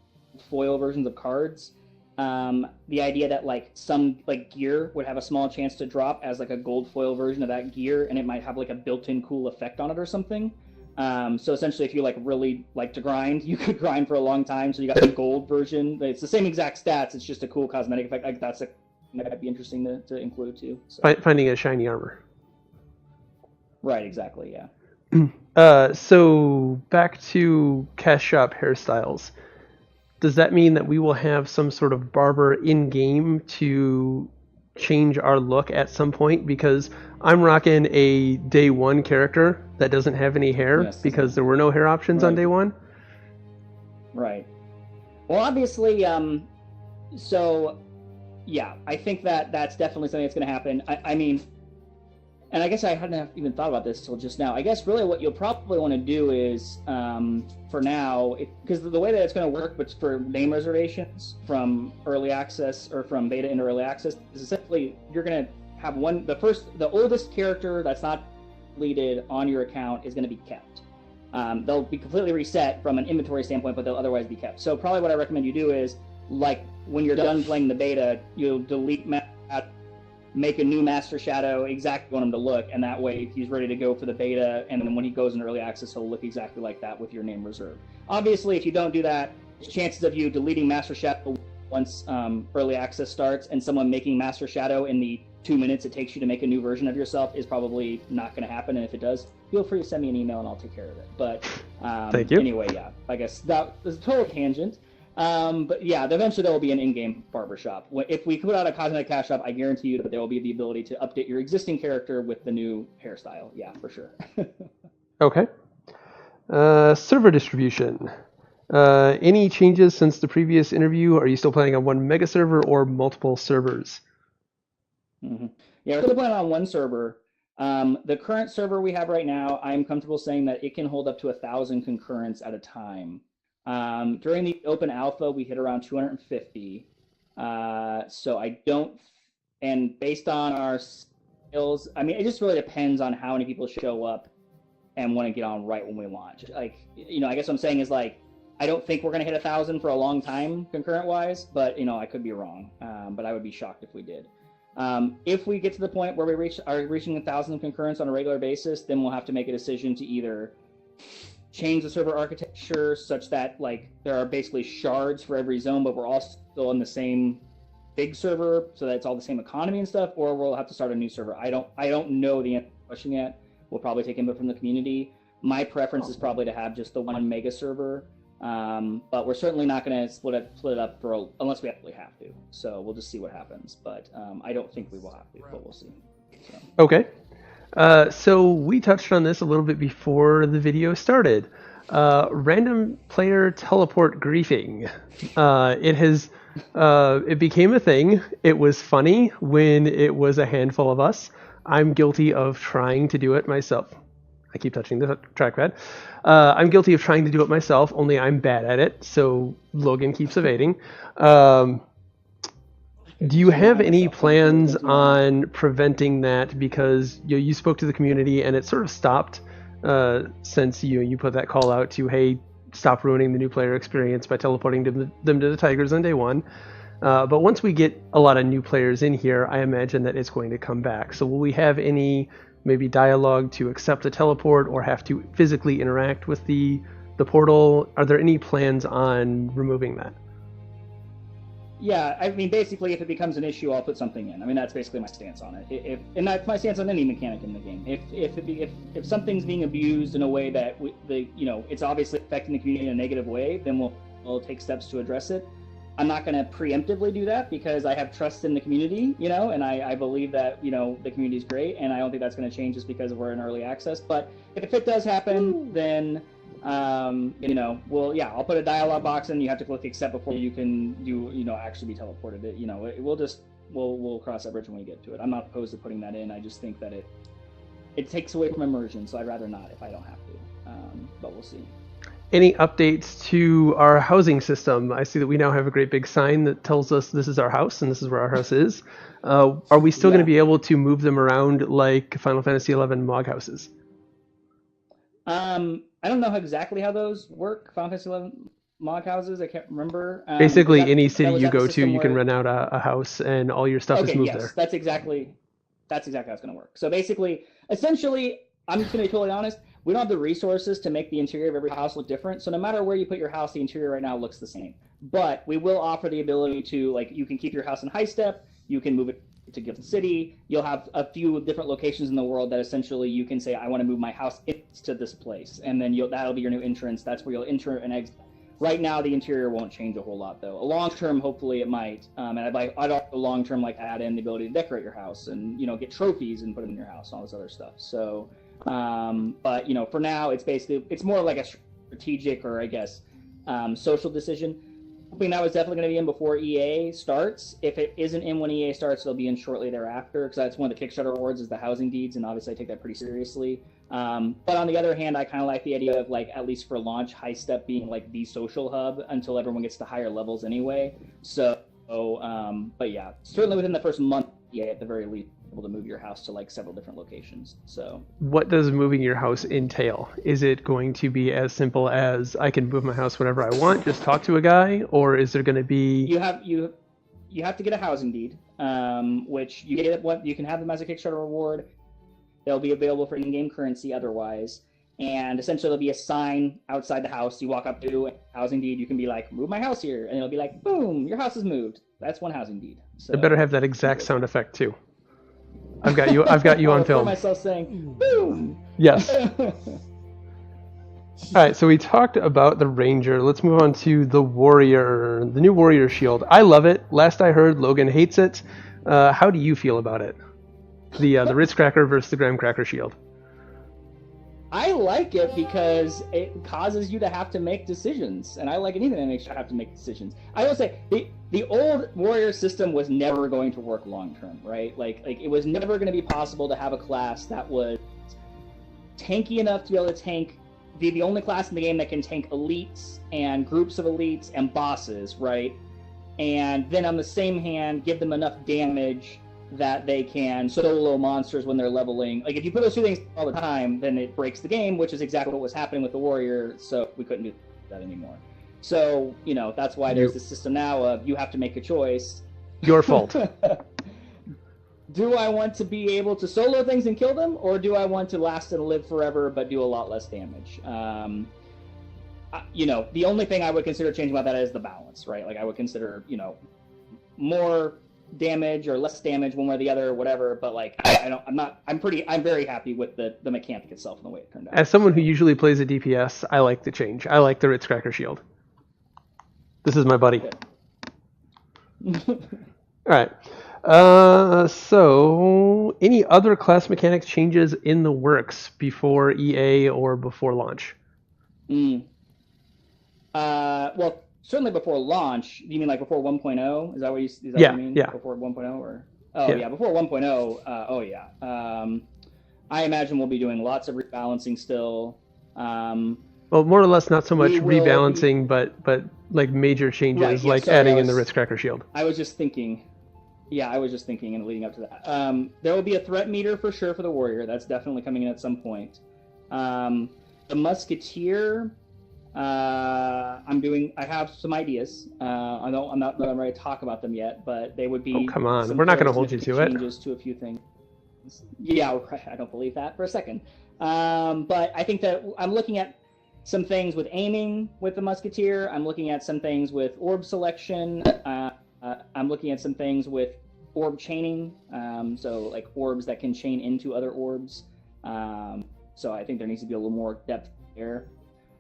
foil versions of cards. The idea that like some like gear would have a small chance to drop as like a gold foil version of that gear, and it might have like a built-in cool effect on it or something. So essentially, if you like really like to grind, you could grind for a long time. So you got the gold version. It's the same exact stats. It's just a cool cosmetic effect. Like that'd be interesting to include too. So. Finding a shiny armor. Right, exactly, yeah. So back to cash shop hairstyles. Does that mean that we will have some sort of barber in game to change our look at some point? Because I'm rocking a day one character that doesn't have any hair Yes. because there were no hair options on Right. day one. Right. Well, obviously, so yeah, I think that that's definitely something that's going to happen. I mean, and I guess I hadn't even thought about this till just now. I guess really what you'll probably want to do is, for now, because the way that it's going to work, but for name reservations from early access or from beta into early access, is essentially you're going to have the oldest character that's not deleted on your account is going to be kept. They'll be completely reset from an inventory standpoint, but they'll otherwise be kept. So probably what I recommend you do is, like, when you're done playing the beta, you'll delete make a new Master Shadow exactly want him to look, and that way he's ready to go for the beta, and then when he goes in early access, he'll look exactly like that with your name reserved. Obviously, if you don't do that, chances of you deleting Master Shadow once early access starts and someone making Master Shadow in the 2 minutes it takes you to make a new version of yourself is probably not going to happen, and if it does, feel free to send me an email and I'll take care of it. But Thank you. Anyway, yeah, I guess that was a total tangent. But yeah, eventually there will be an in-game barbershop. If we put out a cosmetic cash shop, I guarantee you that there will be the ability to update your existing character with the new hairstyle. Yeah, for sure. Okay. Server distribution. Any changes since the previous interview? Are you still planning on one mega server or multiple servers? Mm-hmm. Yeah, we're still planning on one server. The current server we have right now, I'm comfortable saying that it can hold up to 1,000 concurrents at a time. During the open alpha, we hit around 250. So I don't, and based on our skills, I mean, it just really depends on how many people show up and want to get on right when we launch. Like, I guess what I'm saying is, like, I don't think we're going to hit 1,000 for a long time concurrent wise, but I could be wrong. But I would be shocked if we did. If we get to the point where we are reaching 1,000 concurrents on a regular basis, then we'll have to make a decision to either change the server architecture such that, like, there are basically shards for every zone, but we're all still in the same big server, so that it's all the same economy and stuff, or we'll have to start a new server. I don't know the answer to the question yet. We'll probably take input from the community. My preference is probably to have just the one mega server, but we're certainly not going to split it up unless we actually have to. So we'll just see what happens. But I don't think we will have to, but we'll see. So. Okay. So we touched on this a little bit before the video started. Random player teleport griefing. It became a thing. It was funny when it was a handful of us. I'm guilty of trying to do it myself. I keep touching the trackpad. I'm guilty of trying to do it myself, only I'm bad at it, so Logan keeps evading. Do you have any plans on preventing that? Because you spoke to the community and it sort of stopped since you put that call out to, hey, stop ruining the new player experience by teleporting them to the Tigers on day one. But once we get a lot of new players in here, I imagine that it's going to come back. So will we have any maybe dialogue to accept a teleport or have to physically interact with the portal? Are there any plans on removing that? Yeah, I mean, basically, if it becomes an issue, I'll put something in. I mean, that's basically my stance on it. And that's my stance on any mechanic in the game. If something's being abused in a way that it's obviously affecting the community in a negative way, then we'll take steps to address it. I'm not going to preemptively do that because I have trust in the community, and I believe that the community is great, and I don't think that's going to change just because we're in early access. But if it does happen, then I'll put a dialogue box in. You have to click accept before you can actually be teleported. We'll cross that bridge when we get to it. I'm not opposed to putting that in. I just think that it takes away from immersion, so I'd rather not if I don't have to. But we'll see. Any updates to our housing system? I see that we now have a great big sign that tells us this is our house and this is where our house is. Are we still going to be able to move them around like Final Fantasy XI Mog houses? I don't know exactly how those work. Final Fantasy XI Mog houses, I can't remember. Basically, any city you go to, you can rent out a house and all your stuff is moved there. That's exactly how it's going to work. So basically, essentially, I'm just going to be totally honest. We don't have the resources to make the interior of every house look different. So no matter where you put your house, the interior right now looks the same. But we will offer the ability to, like, you can keep your house in high step. You can move it to give the city. You'll have a few different locations in the world that essentially you can say, I want to move my house to this place, and then that'll be your new entrance. That's where you'll enter and exit. Right now, the interior won't change a whole lot, though. Long term, hopefully, it might. And I'd also long term add in the ability to decorate your house and get trophies and put them in your house and all this other stuff. So, but for now, it's more like a strategic or I guess social decision. Hoping that was definitely going to be in before EA starts. If it isn't in when EA starts, it'll be in shortly thereafter, because that's one of the Kickstarter rewards is the housing deeds, and obviously I take that pretty seriously. But on the other hand, I kind of like the idea of at least for launch, High Step being the social hub until everyone gets to higher levels anyway. So, but yeah, certainly within the first month, EA at the very least, able to move your house to several different locations. So what does moving your house entail? Is it going to be as simple as I can move my house whenever I want, just talk to a guy, or is there going to be you have to get a housing deed, which you can have them as a Kickstarter reward. They'll be available for in-game currency otherwise, and essentially there'll be a sign outside the house you walk up to, a housing deed. You can be move my house here, and it'll be boom, your house is moved. That's one housing deed. So it better have that exact sound effect too. I've got you on film. Myself saying, boom! Yes. All right, so we talked about the Ranger. Let's move on to the Warrior, the new Warrior shield. I love it. Last I heard, Logan hates it. How do you feel about it? The Ritz Cracker versus the Graham Cracker shield. I like it because it causes you to have to make decisions, and I like anything that makes you have to make decisions. I will say the old Warrior system was never going to work long term, right? It was never going to be possible to have a class that was tanky enough to be able to be the only class in the game that can tank elites and groups of elites and bosses, right? And then on the same hand, give them enough damage that they can solo monsters when they're leveling. If you put those two things all the time, then it breaks the game, which is exactly what was happening with the Warrior, so we couldn't do that anymore. So, that's why there's this system now of you have to make a choice. Your fault. Do I want to be able to solo things and kill them, or do I want to last and live forever but do a lot less damage? The only thing I would consider changing about that is the balance, right? I would consider, more damage or less damage one way or the other or whatever, but I'm very happy with the mechanic itself and the way it turned out. As someone who usually plays a DPS, I like the change. I like the Ritz Cracker shield. This is my buddy. All right. So any other class mechanics changes in the works before EA or before launch? Well, certainly before launch. You mean before 1.0? Is that what you mean? Yeah. Before 1.0 or? Oh yeah, before 1.0. Oh yeah. I imagine we'll be doing lots of rebalancing still. Well, more or less not so much rebalancing, but major changes, adding in the Ritz Cracker shield. I was just thinking and leading up to that. There will be a threat meter for sure for the Warrior. That's definitely coming in at some point. The Musketeer, I have some ideas. I'm not ready to talk about them yet, but they would be. Oh, come on. We're not going to hold you to it. Changes to a few things. Yeah, I don't believe that for a second. But I think that I'm looking at some things with aiming with the Musketeer. I'm looking at some things with orb selection. I'm looking at some things with orb chaining. So orbs that can chain into other orbs. So I think there needs to be a little more depth there.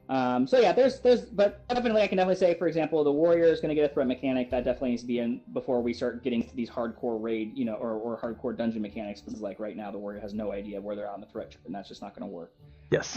So yeah, but definitely I can definitely say, for example, the Warrior is going to get a threat mechanic that definitely needs to be in before we start getting to these hardcore raid, or hardcore dungeon mechanics. Because right now the Warrior has no idea where they're on the threat trip, and that's just not going to work. Yes.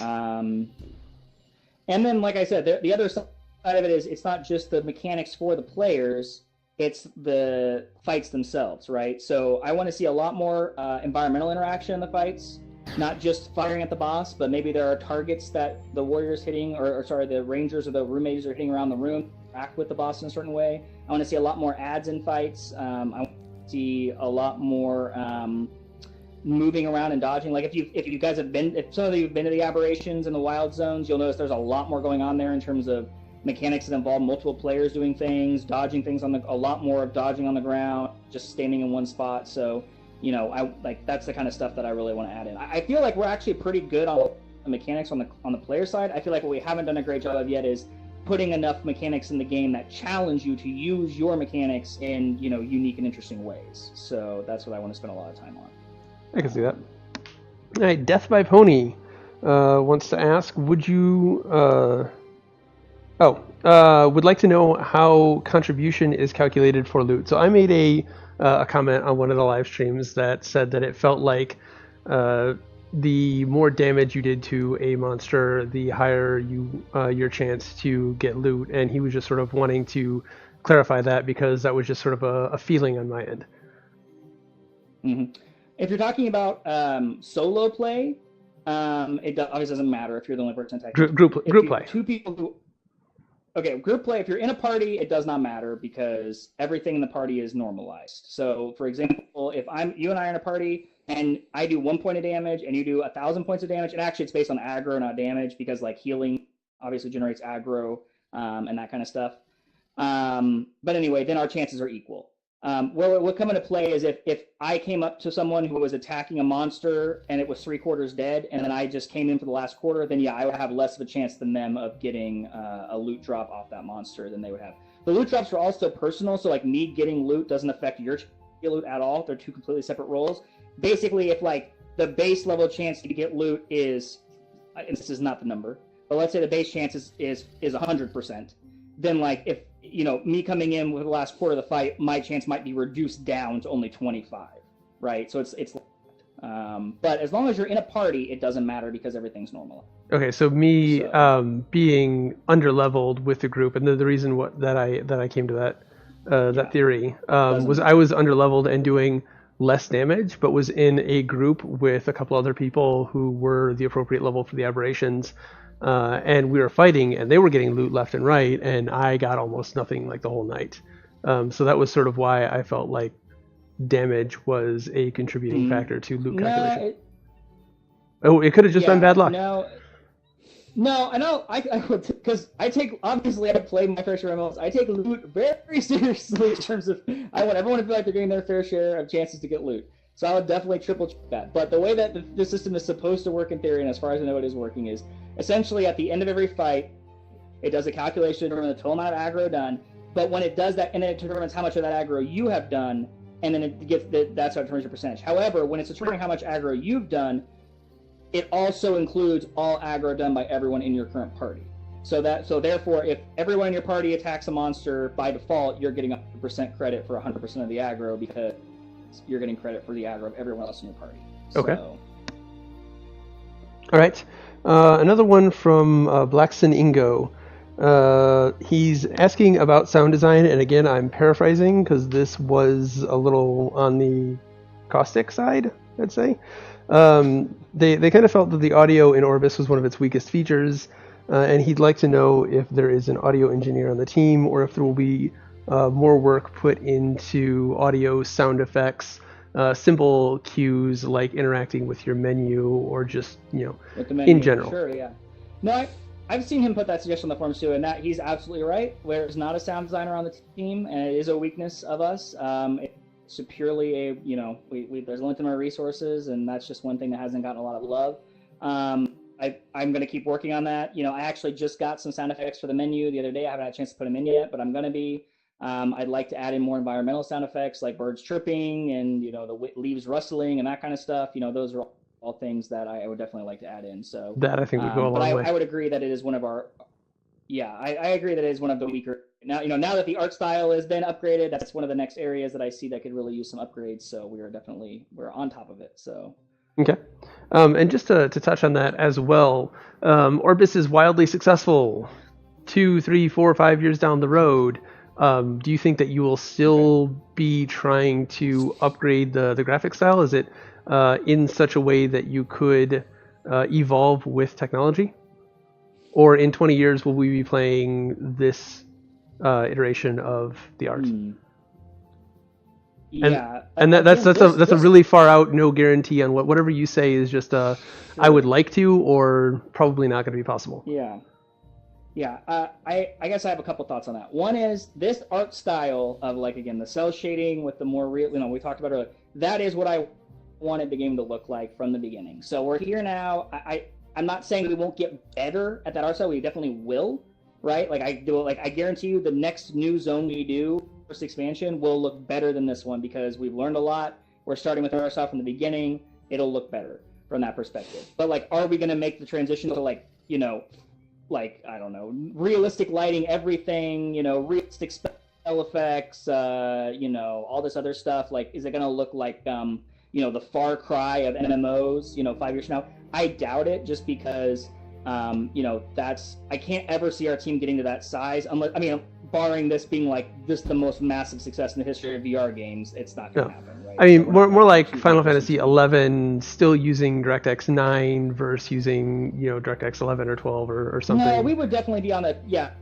And then, like I said, the other side of it is it's not just the mechanics for the players; it's the fights themselves, right? So I want to see a lot more environmental interaction in the fights. Not just firing at the boss, but maybe there are targets that the Warrior's hitting, the Rangers or the roommates are hitting around the room, interact with the boss in a certain way. I want to see a lot more ads in fights. I want to see a lot more moving around and dodging. If you guys have been, if some of you have been to the aberrations and the wild zones, you'll notice there's a lot more going on there in terms of mechanics that involve multiple players doing things, dodging things a lot more of dodging on the ground, just standing in one spot. So. That's the kind of stuff that I really want to add in. I feel like we're actually pretty good on the mechanics on the player side. I feel like what we haven't done a great job of yet is putting enough mechanics in the game that challenge you to use your mechanics in, you know, unique and interesting ways. So that's what I want to spend a lot of time on. I can see that. All right, Death by Pony wants to ask, would you... would like to know how contribution is calculated for loot. So I made a comment on one of the live streams that said that it felt like the more damage you did to a monster, the higher your chance to get loot. And he was just sort of wanting to clarify that because that was just sort of a feeling on my end. Mm-hmm. If you're talking about solo play, it obviously doesn't matter if you're the only person attacking. Group play. Two people who... Okay, group play, if you're in a party, it does not matter because everything in the party is normalized. So, for example, if you and I are in a party and I do 1 point of damage and you do 1,000 points of damage, and actually it's based on aggro, not damage, because like healing obviously generates aggro and that kind of stuff. But anyway, then our chances are equal. Where it would come into play is if I came up to someone who was attacking a monster and it was 3/4 dead, and then I just came in for the last quarter, then yeah, I would have less of a chance than them of getting a loot drop off that monster than they would have. The loot drops are also personal, so like me getting loot doesn't affect your loot at all. They're two completely separate roles. Basically, if like the base level chance to get loot is, and this is not the number, but let's say the base chance is 100%, then like if, you know, me coming in with the last quarter of the fight, my chance might be reduced down to only 25, right? So it's but as long as you're in a party, it doesn't matter because everything's normal. Okay, so me being underleveled with the group, and the reason that I came to that theory was I was underleveled and doing less damage, but was in a group with a couple other people who were the appropriate level for the aberrations. And we were fighting, and they were getting loot left and right, and I got almost nothing like the whole night. So that was sort of why I felt like damage was a contributing factor to loot calculation. It could have just been bad luck. No, I know. Because I take, obviously, I play my fair share of MMOs. I take loot very seriously in terms of I want everyone to feel like they're getting their fair share of chances to get loot. So I would definitely triple check that. But the way that the system is supposed to work in theory, and as far as I know it is working, is essentially at the end of every fight, it does a calculation to determine the total amount of aggro done. But when it does that, and then it determines how much of that aggro you have done, and then it gets that's how it determines your percentage. However, when it's determining how much aggro you've done, it also includes all aggro done by everyone in your current party. So therefore, if everyone in your party attacks a monster, by default, you're getting 100% credit for 100% of the aggro because you're getting credit for the aggro of everyone else in your party. Okay. All right. Another one from Blackson Ingo. He's asking about sound design, and again, I'm paraphrasing because this was a little on the caustic side, I'd say. They kind of felt that the audio in Orbus was one of its weakest features, and he'd like to know if there is an audio engineer on the team or if there will be more work put into audio sound effects, simple cues like interacting with your menu or just, you know, with the menu, in general. Sure, yeah. No, I've seen him put that suggestion on the forums too, and that he's absolutely right. There's not a sound designer on the team, and it is a weakness of us. It's purely a, you know, there's a limit to our resources, and that's just one thing that hasn't gotten a lot of love. I'm going to keep working on that. You know, I actually just got some sound effects for the menu the other day. I haven't had a chance to put them in yet, but I'm going to be. I'd like to add in more environmental sound effects like birds chirping and, you know, the leaves rustling and that kind of stuff. You know, those are all things that I would definitely like to add in. So that I think would go a long way. I would agree that it is one of our, I agree that it is one of the weaker. Now, you know, now that the art style has been upgraded, that's one of the next areas that I see that could really use some upgrades. So we're on top of it. So. Okay. And just to touch on that as well, Orbus is wildly successful 2, 3, 4, 5 years down the road. Do you think that you will still be trying to upgrade the graphic style? Is it in such a way that you could evolve with technology? Or in 20 years, will we be playing this iteration of the art? Yeah, and that's a really far out, no guarantee on whatever you say is just sure. I would like to, or probably not going to be possible. Yeah, I guess I have a couple thoughts on that. One is this art style of, like, again, the cell shading with the more real, you know, we talked about earlier. That is what I wanted the game to look like from the beginning. So we're here now. I'm not saying we won't get better at that art style. We definitely will. right? Like I guarantee you the next new zone we do, first expansion, will look better than this one because we've learned a lot. We're starting with our stuff from the beginning. It'll look better from that perspective. But like, are we going to make the transition to like, you know, like, I don't know, realistic lighting, everything, you know, realistic spell effects, you know, all this other stuff? Like, is it going to look like, you know, the Far Cry of MMOs, you know, 5 years from now? I doubt it, just because, you know, I can't ever see our team getting to that size unless, I mean, barring this being like just the most massive success in the history of VR games, it's not going to happen, right? I mean, So more like Final Fantasy 11 still using DirectX 9 versus using, you know, DirectX 11 or 12 or something. No, we would definitely be on the, yeah.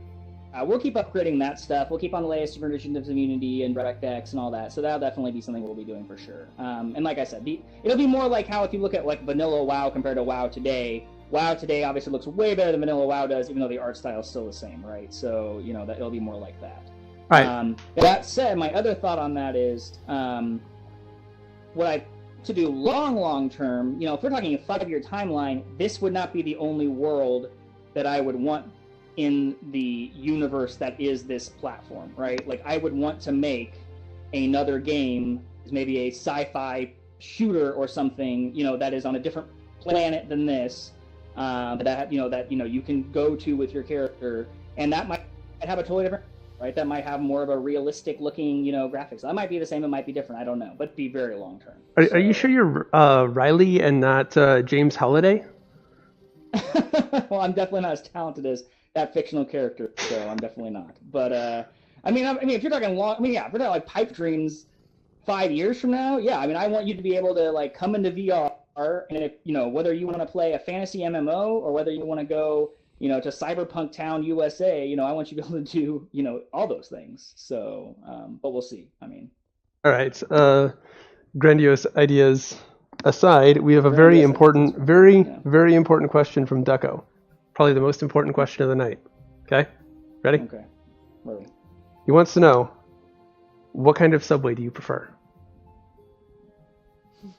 We'll keep upgrading that stuff. We'll keep on the latest version of Unity and DirectX and all that. So that'll definitely be something we'll be doing for sure. And like I said, it'll be more like how if you look at like vanilla WoW compared to WoW today obviously looks way better than vanilla WoW does, even though the art style is still the same, right? So, you know, that it'll be more like that. Right. That said, my other thought on that is to do long term, you know, if we're talking a 5-year timeline, this would not be the only world that I would want in the universe that is this platform, right? Like, I would want to make another game, maybe a sci-fi shooter or something, you know, that is on a different planet than this, that you can go to with your character, and that might have a totally different, right? That might have more of a realistic looking, you know, graphics. That might be the same, it might be different, I don't know, but be very long term. Are you sure you're Riley and not James Halliday? Well, I'm definitely not as talented as that fictional character, so I'm definitely not. But I mean, if you're talking long, I mean, yeah, if you're talking like pipe dreams 5 years from now, yeah, I mean, I want you to be able to like come into VR, and if, you know, whether you want to play a fantasy MMO or whether you want to go, you know, to Cyberpunk Town, USA, you know, I want you to be able to do, you know, all those things. So, but we'll see. I mean, all right. Grandiose ideas aside, we have a very important question from Ducko. Probably the most important question of the night. Okay? Ready? Okay. Ready. He wants to know, what kind of subway do you prefer?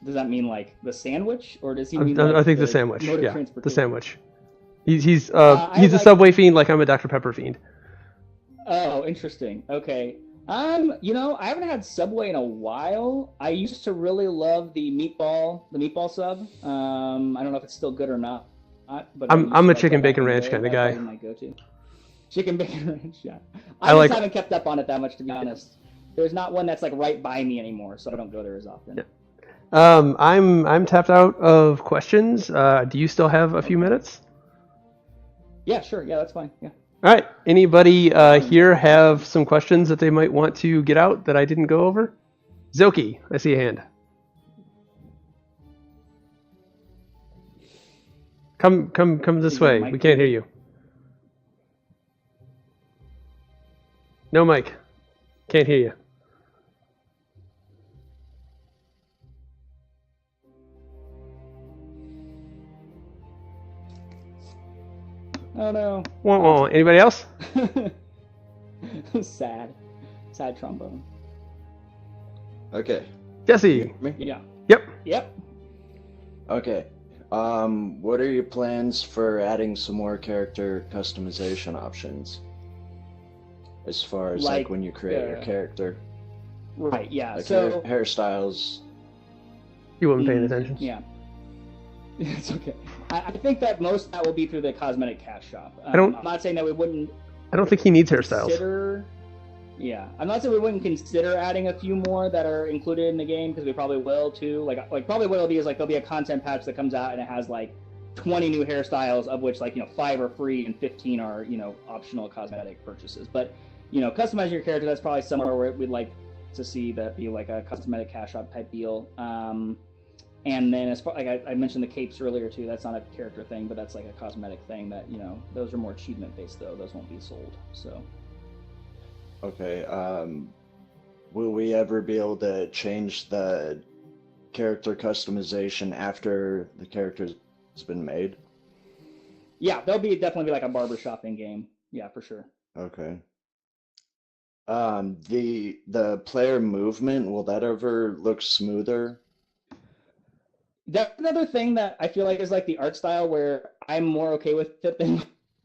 Does that mean like the sandwich, or does he mean? I think the sandwich. Yeah, the sandwich. He's a like, Subway fiend, like I'm a Dr. Pepper fiend. Oh, interesting. Okay. You know, I haven't had Subway in a while. I used to really love the meatball sub. I don't know if it's still good or not. But I'm a chicken bacon ranch kind of guy. My go-to. Chicken bacon ranch, yeah. I just haven't kept up on it that much, to be honest. There's not one that's like right by me anymore, so I don't go there as often. Yeah. I'm tapped out of questions. Do you still have a few minutes? Yeah, sure. Yeah, that's fine. Yeah. All right. Anybody here have some questions that they might want to get out that I didn't go over? Zoki, I see a hand. Come this way. We can't hear you. No mic. Can't hear you. Oh no. Whoa. Anybody else? Sad trombone. Okay. Jesse. Me? Yeah. Yep. Okay. What are your plans for adding some more character customization options? As far as like when you create your character. Right, yeah. Like so hairstyles. You weren't paying attention. Yeah. It's okay. I think that most of that will be through the cosmetic cash shop. I'm not saying that we wouldn't. I don't think he needs hairstyles. I'm not saying we wouldn't consider adding a few more that are included in the game, because we probably will too. Like probably what it'll be is like there'll be a content patch that comes out and it has like 20 new hairstyles, of which like 5 are free and 15 are optional cosmetic purchases. But customizing your character, that's probably somewhere where we'd like to see that be like a cosmetic cash shop type deal. And then as far like I mentioned the capes earlier too, that's not a character thing, but that's like a cosmetic thing that those are more achievement based though. Those won't be sold. So. Okay. Will we ever be able to change the character customization after the character's been made? Yeah, there'll definitely be like a barbershop in game. Yeah, for sure. Okay. The player movement, will that ever look smoother? That's another thing that I feel like is like the art style where I'm more okay with it than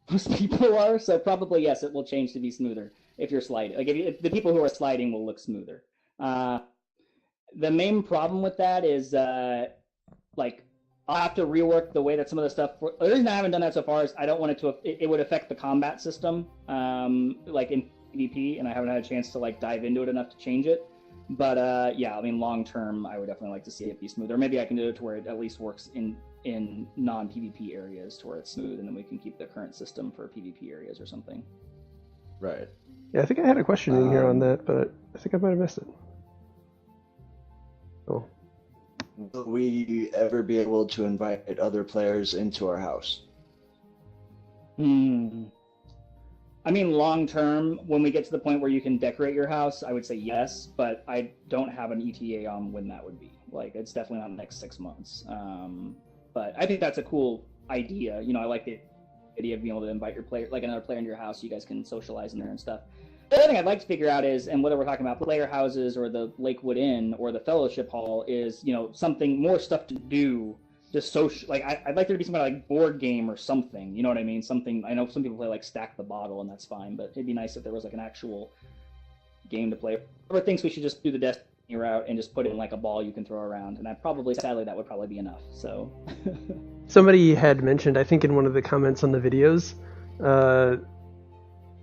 most people are. So probably yes, it will change to be smoother if you're sliding. Like if the people who are sliding will look smoother. The main problem with that is like I'll have to rework the way that some of the stuff. The reason I haven't done that so far is I don't want it to. It would affect the combat system, like in PvP, and I haven't had a chance to like dive into it enough to change it. But yeah, I mean, long term, I would definitely like to see it be smoother. Maybe I can do it to where it at least works in non-PvP areas, to where it's smooth, and then we can keep the current system for PvP areas or something. Right. Yeah, I think I had a question in here on that, but I think I might have missed it. Oh. Will we ever be able to invite other players into our house? I mean, long term, when we get to the point where you can decorate your house, I would say yes, but I don't have an ETA on when that would be. Like, it's definitely not the next 6 months. But I think that's a cool idea. You know, I like the idea of being able to invite your player, like another player into your house, so you guys can socialize in there and stuff. The other thing I'd like to figure out is, and whether we're talking about player houses or the Lakewood Inn or the Fellowship Hall, is, you know, something more stuff to do. Just social, like I'd like there to be some kind of like board game or something. You know what I mean? Something. I know some people play like Stack the Bottle, and that's fine. But it'd be nice if there was like an actual game to play. Or thinks we should just do the Destiny route and just put in like a ball you can throw around. And sadly, that would probably be enough. So. Somebody had mentioned, I think in one of the comments on the videos,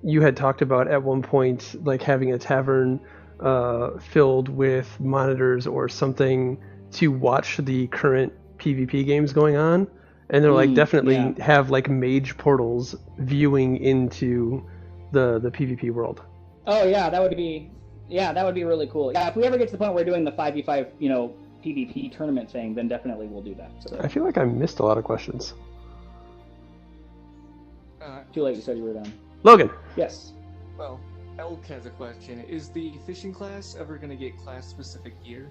you had talked about at one point like having a tavern filled with monitors or something to watch the current PvP games going on, and they're like definitely have like mage portals viewing into the PvP world. Oh yeah, that would be really cool. Yeah, if we ever get to the point where we're doing the 5v5, you know, PvP tournament thing, then definitely we'll do that. So. I feel like I missed a lot of questions. Too late, you said you were done. Logan. Yes. Well, Elk has a question. Is the fishing class ever going to get class-specific gear?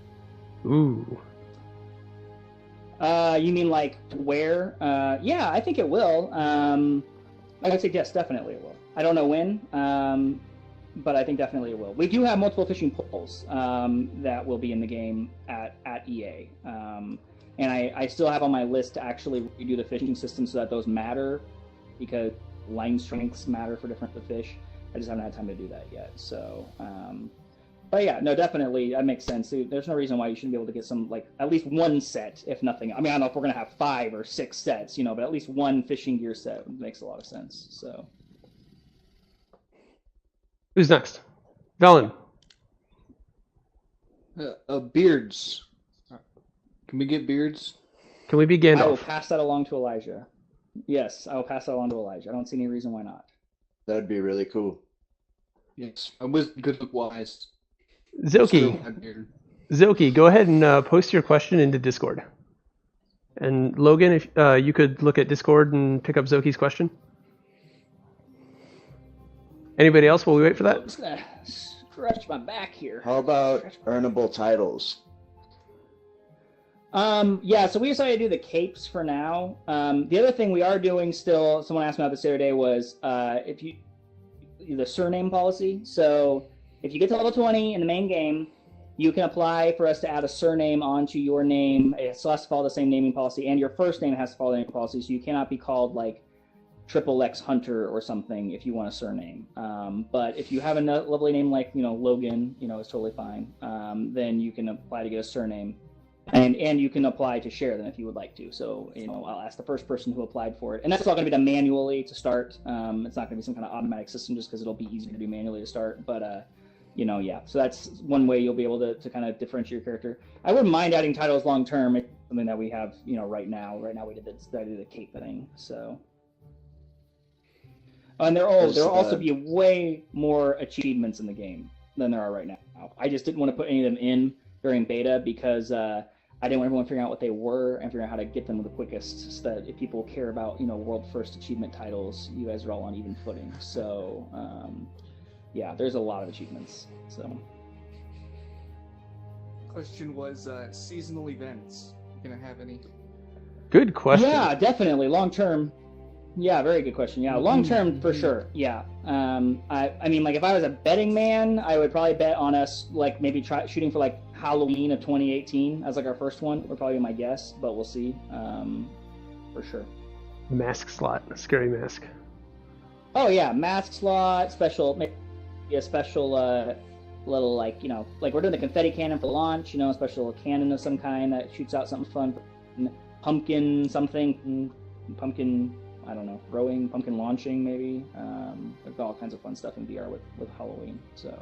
Ooh. You mean like to wear? Yeah, I think it will. I would say yes, definitely it will. I don't know when, but I think definitely it will. We do have multiple fishing poles that will be in the game at EA. And I still have on my list to actually redo the fishing system so that those matter, because line strengths matter for different fish. I just haven't had time to do that yet. So, but yeah, no, definitely that makes sense. There's no reason why you shouldn't be able to get some, like, at least one set, if nothing. I mean, I don't know if we're gonna have 5 or 6 sets, you know, but at least one fishing gear set makes a lot of sense. So, who's next? Valen. Beards. Can we get beards? Can we be Gandalf? I will pass that along to Elijah. Yes, I will pass that along to Elijah. I don't see any reason why not. That'd be really cool. Yes, I was good look wise. Zilky, go ahead and post your question into Discord. And Logan, if you could look at Discord and pick up Zoki's question. Anybody else while we wait for that? I'm just gonna stretch my back here. How about earnable titles? Yeah, so we decided to do the capes for now. The other thing we are doing still, someone asked me about this the other day, was the surname policy. So if you get to level 20 in the main game, you can apply for us to add a surname onto your name. It still has to follow the same naming policy, and your first name has to follow the naming policy, so you cannot be called like XXX Hunter or something if you want a surname. But if you have a lovely name like, you know, Logan, you know, it's totally fine. Then you can apply to get a surname. And you can apply to share them if you would like to. So, you know, I'll ask the first person who applied for it. And that's all going to be done manually to start. It's not going to be some kind of automatic system just because it'll be easier to do manually to start. But, you know, yeah. So that's one way you'll be able to kind of differentiate your character. I wouldn't mind adding titles long term. It's something that we have, you know, right now. Right now we did the cape thing. So. And there will also be way more achievements in the game than there are right now. I just didn't want to put any of them in during beta because I didn't want everyone figuring out what they were and figuring out how to get them the quickest, so that if people care about, you know, world first achievement titles, you guys are all on even footing. So, yeah, there's a lot of achievements. So, question was seasonal events. Gonna have any? Good question. Yeah, definitely long term. Yeah, very good question. Yeah, long term for sure. Yeah. I mean, like if I was a betting man, I would probably bet on us like maybe shooting for like Halloween of 2018 as like our first one would probably be my guess, but we'll see. For sure. Mask slot, scary mask. Oh yeah, mask slot, special, maybe a special little like like we're doing the confetti cannon for launch. A special cannon of some kind that shoots out something fun. Pumpkin something, pumpkin. I don't know, rowing, pumpkin launching maybe. We've got all kinds of fun stuff in VR with Halloween. So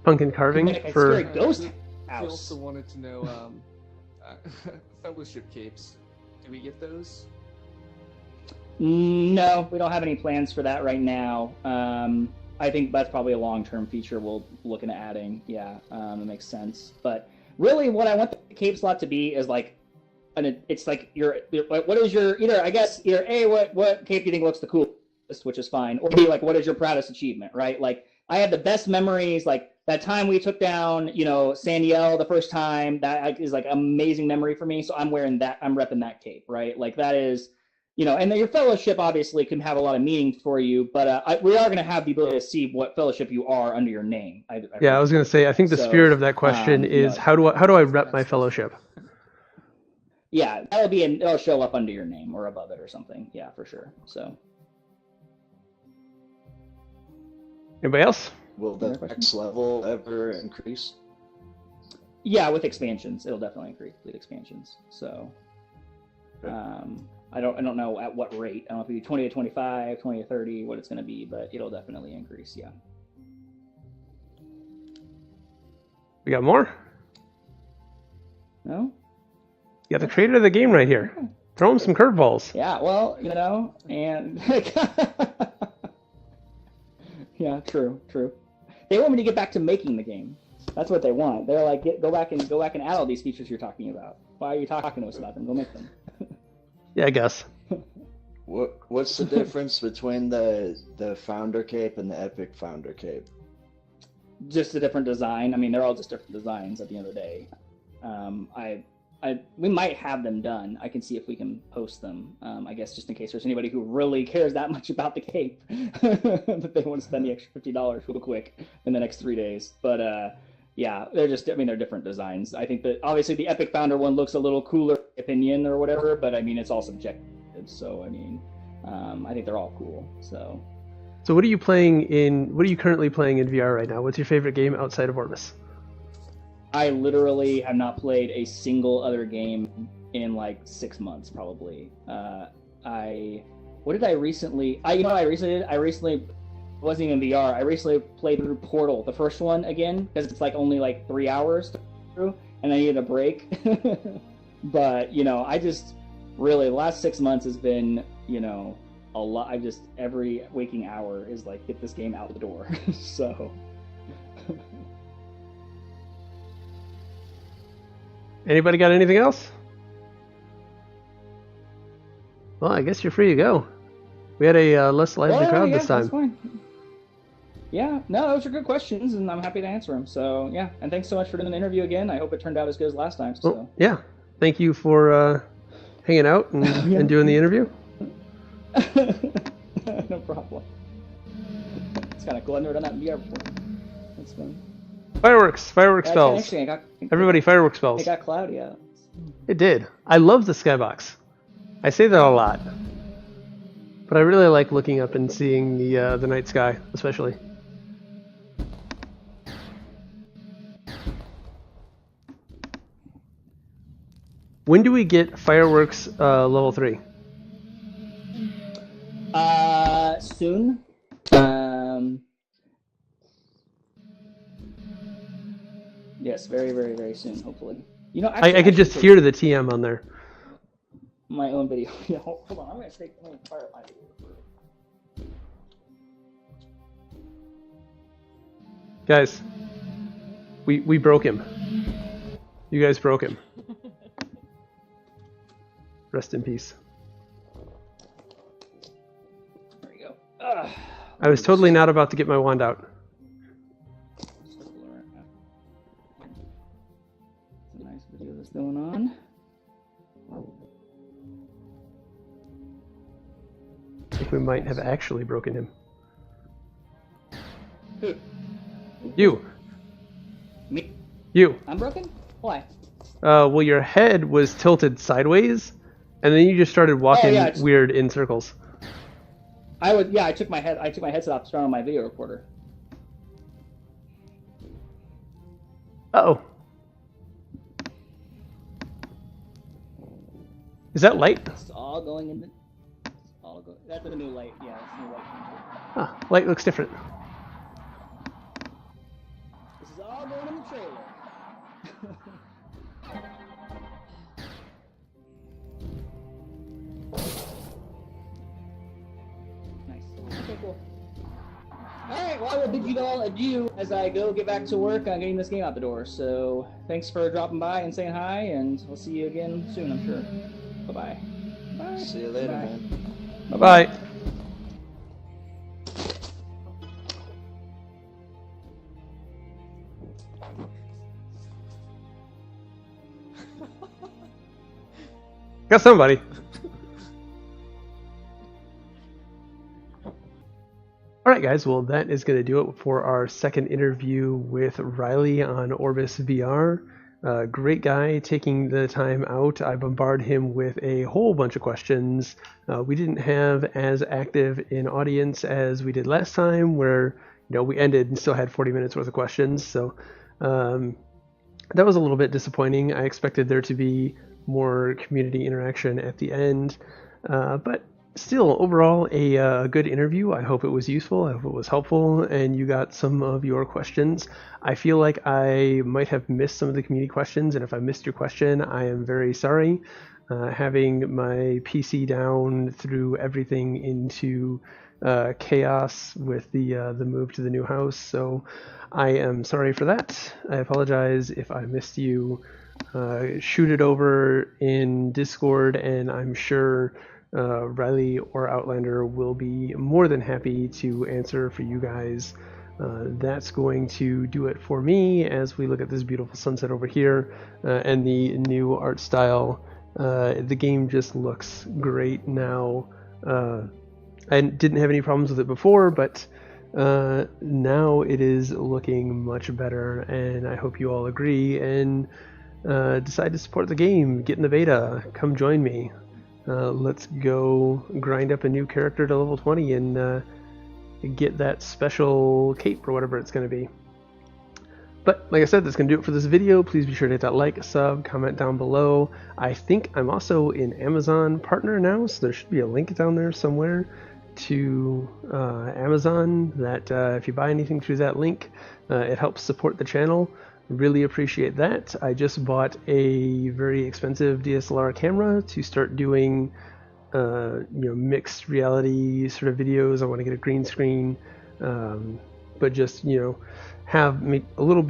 pumpkin carving for scary ghost I house. also wanted to know fellowship capes. Do we get those? No, we don't have any plans for that right now. I think that's probably a long-term feature we'll look into adding. Yeah, it makes sense. But really, what I want the cape slot to be is like, it's like what is your what cape do you think looks the coolest, which is fine, or be like, what is your proudest achievement, right? Like, I have the best memories, like that time we took down, Sandiel the first time. That is like amazing memory for me. So I'm wearing that. I'm repping that cape, right? Like that is. And then your fellowship obviously can have a lot of meaning for you, but we are going to have the ability to see what fellowship you are under your name. I was going to say, I think the spirit of that question is how do I rep my fellowship? Yeah, it'll show up under your name or above it or something. Yeah, for sure. So, anybody else? Will the next level ever increase? Yeah, with expansions, it'll definitely increase with expansions. So, I don't know at what rate. I don't know if it'll be 20 to 25, 20 to 30, what it's going to be, but it'll definitely increase, yeah. We got more? No? You got the creator of the game right here. Throw him some curveballs. Yeah, well, and... yeah, true. They want me to get back to making the game. That's what they want. They're like, go back and add all these features you're talking about. Why are you talking to us about them? Go make them. Yeah, I guess. What's the difference between the founder cape and the epic founder cape? Just a different design. I mean, they're all just different designs at the end of the day. We might have them done. I can see if we can post them. I guess just in case there's anybody who really cares that much about the cape that they want to spend the extra $50 real quick in the next 3 days. But yeah, they're different designs. I think that obviously the Epic Founder one looks a little cooler, opinion or whatever, but I mean, it's all subjective. So, I mean, I think they're all cool. So what are you currently playing in VR right now? What's your favorite game outside of Orbus? I literally have not played a single other game in like 6 months, probably. What did I recently? I recently wasn't even VR. I recently played through Portal, the first one again, because it's like only like 3 hours through, and I needed a break. But I just really the last 6 months has been a lot. Every waking hour is like get this game out the door. So. Anybody got anything else? Well, I guess you're free to go. We had a less lively crowd this time. That's fine. Yeah, no, those are good questions, and I'm happy to answer them. So, yeah, and thanks so much for doing the interview again. I hope it turned out as good as last time. So. Well, yeah, thank you for hanging out and doing the interview. No problem. It's kind of cool. I've never done that in VR before. That's fun. Fireworks spells. Everybody, fireworks spells. It got cloudy out. It did. I love the skybox. I say that a lot, but I really like looking up and seeing the night sky, especially. When do we get fireworks level 3? Soon. Yes, very, very, very soon, hopefully. Actually, I could just hear the TM on there. My own video. Yeah, hold on. I'm going to take fire my video. Guys, we broke him. You guys broke him. Rest in peace. There you go. I was totally not about to get my wand out. Nice video that's going on. I think we might have actually broken him. Who? You. Me? You. I'm broken? Why? Well, your head was tilted sideways, and then you just started walking weird in circles. I took my headset off to turn on my video recorder. Uh-oh. Is that light? It's all going in the... That's the new light. Yeah, that's the new light. Huh, light looks different. This is all going in the trailer. Nice. Okay, cool. Alright, well, I will bid you all adieu as I go get back to work on getting this game out the door. So, thanks for dropping by and saying hi, and I'll see you again soon, I'm sure. Bye-bye. Bye. See you later, Bye. man. Bye-bye. Got somebody. Alright guys, well that is going to do it for our second interview with Riley on Orbus VR. Great guy taking the time out. I bombarded him with a whole bunch of questions. We didn't have as active an audience as we did last time, where we ended and still had 40 minutes worth of questions. So that was a little bit disappointing. I expected there to be more community interaction at the end, but still, overall, a good interview. I hope it was useful. I hope it was helpful, and you got some of your questions. I feel like I might have missed some of the community questions, and if I missed your question, I am very sorry. Having my PC down threw everything into chaos with the move to the new house, so I am sorry for that. I apologize if I missed you. Shoot it over in Discord, and I'm sure Riley or Outlander will be more than happy to answer for you guys. That's going to do it for me as we look at this beautiful sunset over here and the new art style. The game just looks great now. I didn't have any problems with it before, but now it is looking much better, and I hope you all agree and decide to support the game. Get in the beta. Come join me. Let's go grind up a new character to level 20 and get that special cape or whatever it's going to be. But like I said, that's going to do it for this video. Please be sure to hit that like, sub, comment down below. I think I'm also an Amazon partner now, so there should be a link down there somewhere to Amazon that if you buy anything through that link, it helps support the channel. Really appreciate that. I just bought a very expensive DSLR camera to start doing mixed reality sort of videos. I want to get a green screen, but just have make a little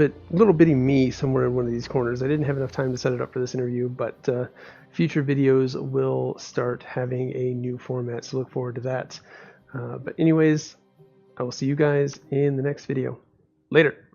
bitty me somewhere in one of these corners. I didn't have enough time to set it up for this interview, but future videos will start having a new format, so look forward to that. But anyways, I will see you guys in the next video. Later.